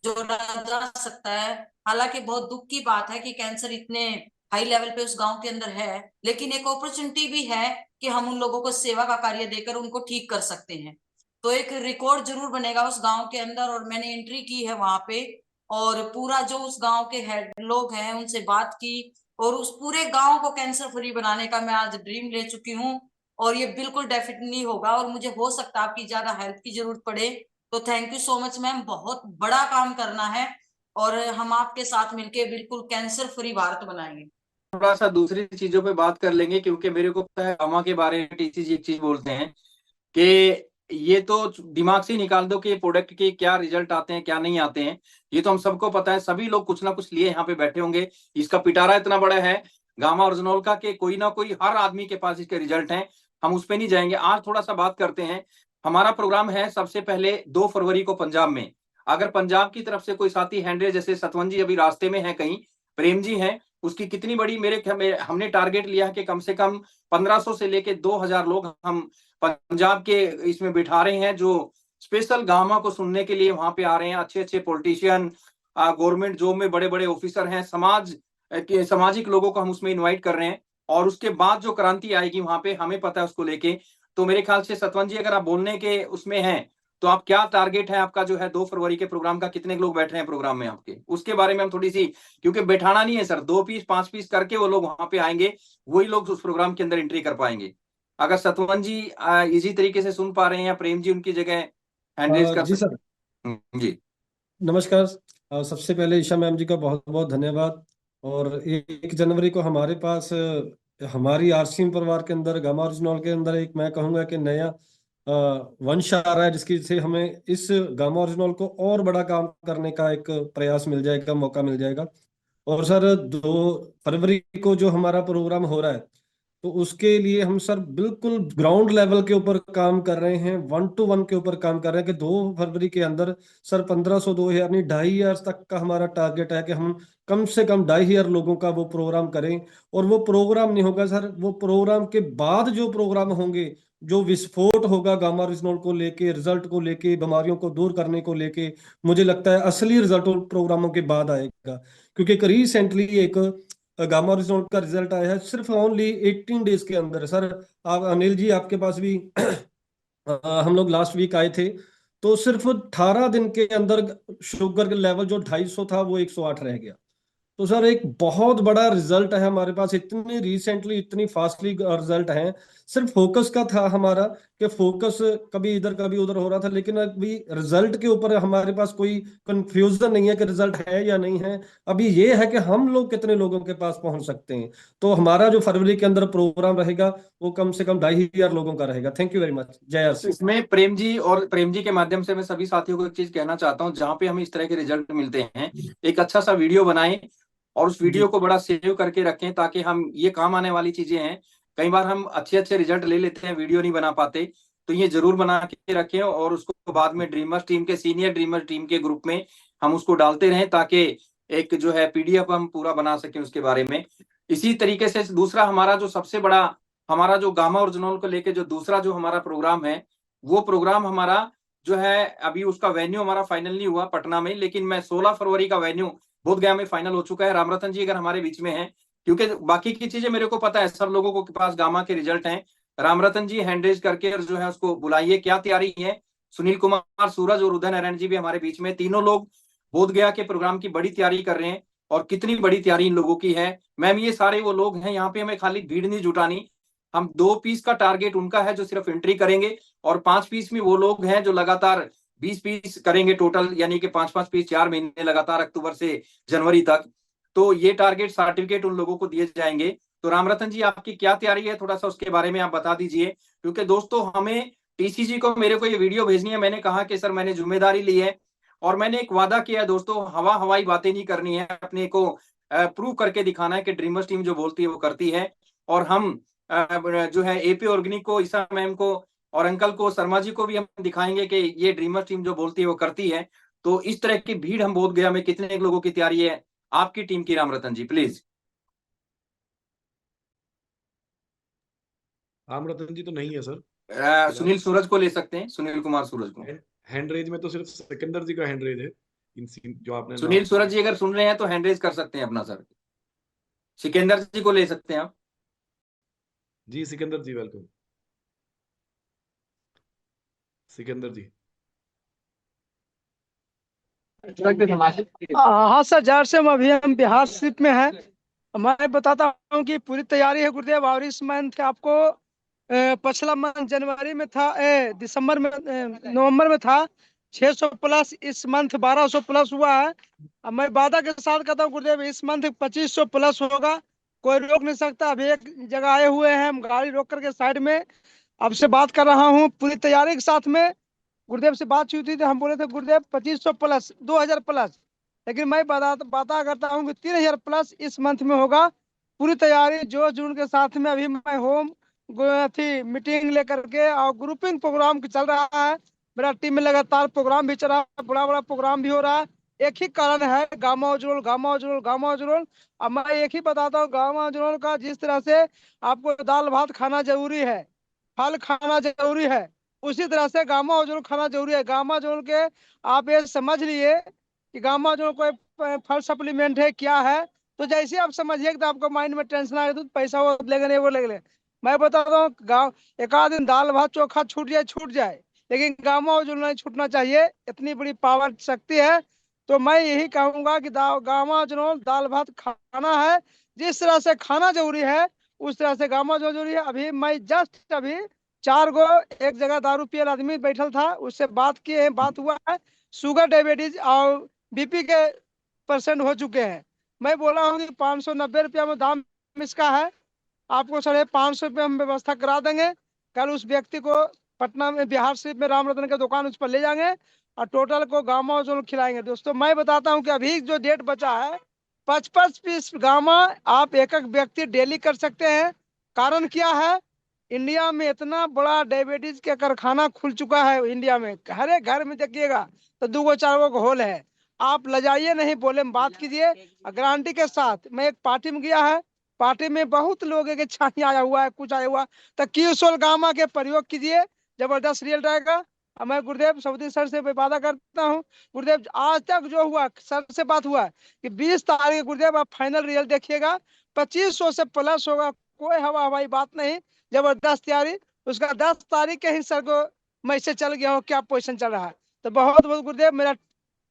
जोड़ा जा सकता है। हालांकि बहुत दुख की बात है कि कैंसर इतने हाई लेवल पे उस गांव के अंदर है, लेकिन एक अपॉर्चुनिटी भी है कि हम उन लोगों को सेवा का कार्य देकर उनको ठीक कर सकते हैं। तो एक रिकॉर्ड जरूर बनेगा उस गांव के अंदर, और मैंने एंट्री की है वहां पे, और पूरा जो उस गांव के हेड लोग हैं उनसे बात की, और उस पूरे गांव को कैंसर फ्री बनाने का मैं आज ड्रीम ले चुकी हूँ, और ये बिल्कुल डेफिनेटली होगा। और मुझे हो सकता है आपकी ज्यादा हेल्प की जरूरत पड़े, तो thank you so much ma'am, बहुत बड़ा काम करना है और हम आपके साथ मिलके बिल्कुल कैंसर फ्री भारत बनाएंगे। थोड़ा सा दूसरी चीजों पे बात कर लेंगे, क्योंकि मेरे को पता है गामा के बारे में टीसी जी एक चीज बोलते हैं कि ये तो दिमाग से ही निकाल दो कि ये प्रोडक्ट के क्या रिजल्ट आते हैं क्या नहीं आते हैं। ये तो हम सबको पता है, सभी लोग कुछ ना कुछ लिए यहाँ पे बैठे होंगे। इसका पिटारा इतना बड़ा है गामा ओरिजिनल का कि कोई ना कोई हर आदमी के पास इसके रिजल्ट हैं। हम उस पर नहीं जाएंगे, आज थोड़ा सा बात करते हैं। हमारा प्रोग्राम है सबसे पहले 2 फरवरी को पंजाब में। अगर पंजाब की तरफ से कोई साथी हैंडरे, जैसे सतवन जी अभी रास्ते में है कहीं, प्रेम जी हैं, उसकी कितनी बड़ी हमने टारगेट लिया है कि कम से कम 1500 से लेके 2000 लोग हम पंजाब के इसमें बिठा रहे हैं, जो स्पेशल गामा को सुनने के लिए वहां पे आ रहे हैं। अच्छे अच्छे पॉलिटिशियन, गवर्नमेंट जॉब में बड़े बड़े ऑफिसर हैं, समाज के सामाजिक लोगों को हम उसमें इनवाइट कर रहे हैं। और उसके बाद जो क्रांति आएगी वहां पे हमें पता है उसको लेके। तो मेरे ख्याल से सतवन जी, अगर आप बोलने के उसमें हैं तो आप क्या टारगेट है आपका जो है 2 फरवरी के प्रोग्राम का, कितने लोग बैठ रहे हैं प्रोग्राम में आपके, उसके बारे में हम थोड़ी सी, क्योंकि बैठाना नहीं है सर, 2 पीस 5 पीस करके वो लोग वहां पे आएंगे, वही लोग उस प्रोग्राम के अंदर एंट्री कर पाएंगे। अगर सतवन जी इजी तरीके से सुन पा रहे हैं या प्रेम जी उनकी जगह हैंड रेज कर जी सकते सर, हैं। जी नमस्कार। सबसे पहले ईशा मैम जी का बहुत बहुत धन्यवाद। और 1 जनवरी को हमारे पास हमारी आरसीएम परिवार के अंदर, गामा ओरिजिनल के अंदर, एक मैं कहूँगा कि नया वंश आ रहा है, जिसकी से हमें इस गामा ओरिजिनल को और बड़ा काम करने का एक प्रयास मिल जाएगा, मौका मिल जाएगा। और सर 2 फरवरी को जो हमारा प्रोग्राम हो रहा है, तो उसके लिए हम सर बिल्कुल ग्राउंड लेवल के ऊपर काम कर रहे हैं, 1 to 1 के ऊपर काम कर रहे हैं कि 2 फरवरी के अंदर सर 1500 2000 नहीं 2500 तक का हमारा टारगेट है कि हम कम से कम 2500 लोगों का वो प्रोग्राम करें। और वो प्रोग्राम नहीं होगा सर, वो प्रोग्राम के बाद जो प्रोग्राम होंगे, जो विस्फोट होगा गामा ओरिजिनल को लेके, रिजल्ट को लेके, बीमारियों को दूर करने को लेके, मुझे लगता है असली रिजल्ट उन प्रोग्रामों के बाद आएगा। क्योंकि एक रिसेंटली एक गामा ओरिजिनल का रिजल्ट आया है सिर्फ ओनली 18 डेज के अंदर। सर आप अनिल जी, आपके पास भी हम लोग लास्ट वीक आए थे, तो सिर्फ 18 दिन के अंदर शुगर लेवल जो 250 था वो 108 रह गया। तो सर एक बहुत बड़ा रिजल्ट है हमारे पास, इतनी रिसेंटली इतनी फास्टली रिजल्ट है। सिर्फ फोकस का था हमारा कि फोकस कभी इधर कभी उधर हो रहा था, लेकिन अभी रिजल्ट के ऊपर हमारे पास कोई कंफ्यूजन नहीं है कि रिजल्ट है या नहीं है। अभी ये है कि हम लोग कितने लोगों के पास पहुंच सकते हैं। तो हमारा जो फरवरी के अंदर प्रोग्राम रहेगा वो कम से कम 2500 लोगों का रहेगा। Thank you very much. जय श्री। इसमें प्रेम जी, और प्रेम जी के माध्यम से मैं सभी साथियों को एक चीज कहना चाहता हूँ, जहां पे हमें इस तरह के रिजल्ट मिलते हैं, एक अच्छा सा वीडियो बनाएं और उस वीडियो को बड़ा सेव करके रखें, ताकि हम, ये काम आने वाली चीजें हैं। कई बार हम अच्छे अच्छे रिजल्ट ले लेते हैं, वीडियो नहीं बना पाते, तो ये जरूर बना के रखें और उसको बाद में ड्रीमर्स टीम के, सीनियर ड्रीमर टीम के ग्रुप में हम उसको डालते रहें, ताकि एक जो है पीडीएफ हम पूरा बना सकें उसके बारे में। इसी तरीके से दूसरा हमारा जो सबसे बड़ा, हमारा जो गामा ओरिजिनल को लेके जो दूसरा जो हमारा प्रोग्राम है, वो प्रोग्राम हमारा जो है, अभी उसका वेन्यू हमारा फाइनल नहीं हुआ पटना में, लेकिन मैं 16 फरवरी का वेन्यू बोधगया में फाइनल हो चुका है। रामरतन जी अगर हमारे बीच में हैं, क्योंकि बाकी की चीजें मेरे को पता है, सब लोगों के पास गामा के रिजल्ट हैं। रामरतन जी हैंड रेज करके और जो है उसको बुलाइए, क्या तैयारी है। सुनील कुमार सूरज और उदय नारायण जी भी हमारे बीच में, तीनों लोग बोधगया के प्रोग्राम की बड़ी तैयारी कर रहे हैं। और कितनी बड़ी तैयारी इन लोगों की है मैम, ये सारे वो लोग हैं, यहाँ पे हमें खाली भीड़ नहीं जुटानी। हम 2 पीस का टारगेट उनका है जो सिर्फ एंट्री करेंगे, और 5 पीस में वो लोग हैं जो लगातार 20 पीस करेंगे टोटल, यानी कि 5-5 पीस 4 महीने लगातार, अक्टूबर से जनवरी तक। तो ये टारगेट सर्टिफिकेट उन लोगों को दिए जाएंगे। तो रामरतन जी आपकी क्या तैयारी है, थोड़ा सा उसके बारे में आप बता दीजिए। क्योंकि दोस्तों हमें, टीसीजी को मेरे को ये वीडियो भेजनी है, मैंने कहा कि सर मैंने जिम्मेदारी ली है और मैंने एक वादा किया है दोस्तों, हवाई बातें नहीं करनी है, अपने को प्रूव करके दिखाना है कि ड्रीमर्स टीम जो बोलती है वो करती है। और हम जो है एपी ऑर्गेनिक को, ईसा मैम को और अंकल को, शर्मा जी को भी हम दिखाएंगे कि ये ड्रीमर्स टीम जो बोलती है वो करती है। तो इस तरह की भीड़ हम बोध गया में कितने लोगों की तैयारी है आपकी टीम की, रामरतन जी प्लीज। रामरतन जी तो नहीं है सर। सुनील सूरज को ले सकते हैं, सुनील कुमार सूरज को। हैंड रेज में तो सिर्फ सिकंदर जी का हैंड रेज है, जो आपने सुनील सूरज जी अगर सुन रहे हैं तो हैंड रेज कर सकते हैं अपना सर। सिकंदर जी को ले सकते हैं आप। जी सिकंदर जी वेलकम। सिकंदर जी हाँ सर, जार से हम अभी हम बिहार शिप में हैं मैं बताता हूँ कि पूरी तैयारी है गुरुदेव। और इस मंथ आपको पिछला मंथ जनवरी में था, दिसंबर में, नवंबर में था 600 प्लस, इस मंथ 1200 प्लस हुआ है। अब मैं वादा के साथ कहता हूँ गुरुदेव, इस मंथ 2500 प्लस होगा, कोई रोक नहीं सकता। अभी एक जगह आए हुए हैं हम, गाड़ी रोक करके साइड में आपसे बात कर रहा हूँ पूरी तैयारी के साथ में। गुरुदेव से बात हुई थी तो हम बोले थे गुरुदेव 2500 प्लस, 2000 प्लस, लेकिन मैं बाता करता हूँ कि 3000 प्लस इस मंथ में होगा। पूरी तैयारी जोश जुनून के साथ में अभी मैं होम थी मीटिंग लेकर के, और ग्रुपिंग प्रोग्राम चल रहा है मेरा टीम में, लगातार प्रोग्राम भी चल रहा है, बड़ा बड़ा प्रोग्राम भी हो रहा है। एक ही कारण है, गामा उजरोल, गामा उजरोल, गामा उजरोल। अब मैं एक ही बताता हूँ, गामा उजरोल का जिस तरह से आपको दाल भात खाना जरूरी है, फल खाना जरूरी है, उसी तरह से गामा उजरोल खाना जरूरी है। गामा उजरोल के आप ये समझ लिए कि गामा उजरोल कोई फल सप्लीमेंट है क्या है। तो जैसे आप समझिए कि तो आपको माइंड में टेंशन आए तो पैसा वो लेंगे नहीं, वो लेंगे। मैं बताता हूँ, गाँव एक आध दिन दाल भात चोखा छूट जाए छूट जाए, लेकिन गामा उजरोल नहीं छूटना चाहिए, इतनी बड़ी पावर शक्ति है। तो मैं यही कहूंगा कि गामा उजरोल दाल भात खाना है, जिस तरह से खाना जरूरी है उस तरह से गामा जो जरूरी है। अभी मैं जस्ट अभी 4 गो एक जगह दारू पियल आदमी बैठल था, उससे बात किए हैं, बात हुआ है, शुगर डायबिटीज और बीपी के परसेंट हो चुके हैं। मैं बोला हूँ कि 590 रुपया में दाम इसका है, आपको 550 रुपये हम व्यवस्था करा देंगे। कल उस व्यक्ति को पटना में बिहार शरीफ में राम रतन की दुकान उस पर ले जाएंगे और टोटल को गामा जो खिलाएंगे। दोस्तों मैं बताता हूँ कि अभी जो डेट बचा है 55 पीस गामा आप एक एक व्यक्ति डेली कर सकते हैं। कारण क्या है, इंडिया में इतना बड़ा डायबिटीज का कारखाना खुल चुका है, इंडिया में हर एक घर में देखिएगा तो 2-4 गो होल है। आप लजाइए नहीं, बोले में बात कीजिए गारंटी के साथ। मैं एक पार्टी में गया है, पार्टी में बहुत लोग के छाई आया हुआ है, कुछ आया हुआ, तो क्यूसोल गामा के प्रयोग कीजिए, जबरदस्त रिजल्ट आएगा। और मैं गुरुदेव सऊदी सर से वादा करता हूँ, गुरुदेव आज तक जो हुआ सर से बात हुआ कि 20 तारीख गुरुदेव आप फाइनल रिजल्ट देखिएगा, 2500 से प्लस होगा, कोई हवा हवाई बात नहीं, जबरदस्त तैयारी। उसका 10 तारीख के ही सर को मैसेज चल गया हो क्या पोजिशन चल रहा है। तो बहुत बहुत गुरुदेव, मेरा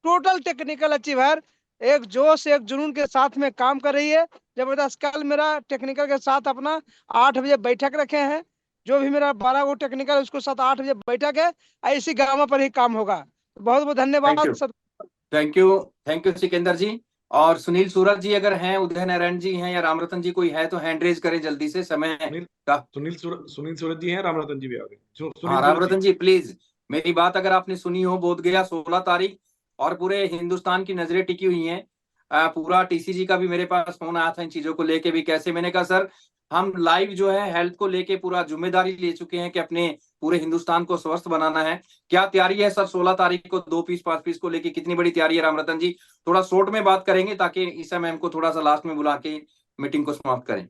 टोटल टेक्निकल अचीवर एक जोश एक जुनून के साथ में काम कर रही है, जबरदस्त। कल मेरा टेक्निकल के साथ अपना 8 बजे बैठक रखे हैं, जो भी मेरा 12 गो टेक्निकल उसको साथ 8 बजे बैठक है, ऐसी गामा पर ही काम होगा। बहुत बहुत धन्यवाद सर। थैंक यू सिकंदर जी। और सुनील सूरज जी अगर हैं, उदय नारायण जी हैं या रामरतन जी कोई है तो हैंड रेज करें जल्दी से, समय का। सुनील सूरज जी हैं, रामरतन जी भी आ गए। हाँ रामरतन जी प्लीज, मेरी बात अगर आपने सुनी हो, बोधगया 16 तारीख, और पूरे हिंदुस्तान की नजरें टिकी हुई हैं। पूरा टीसीजी का भी मेरे पास फोन आया था इन चीजों को लेके भी, कैसे, मैंने कहा सर हम लाइव जो है हेल्थ को लेके पूरा जिम्मेदारी ले चुके हैं कि अपने पूरे हिंदुस्तान को स्वस्थ बनाना है। क्या तैयारी है सर 16 तारीख को 2 पीस 5 पीस को लेके, कितनी बड़ी तैयारी है रामरतन जी? थोड़ा शॉर्ट में बात करेंगे ताकि ईसा मैम को थोड़ा सा लास्ट में बुला के मीटिंग को समाप्त करें।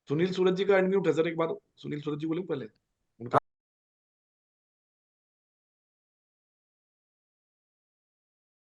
सुनील सूरज जी का अनम्यूट है सर, एक बार सुनील सूरज जी बोले पहले।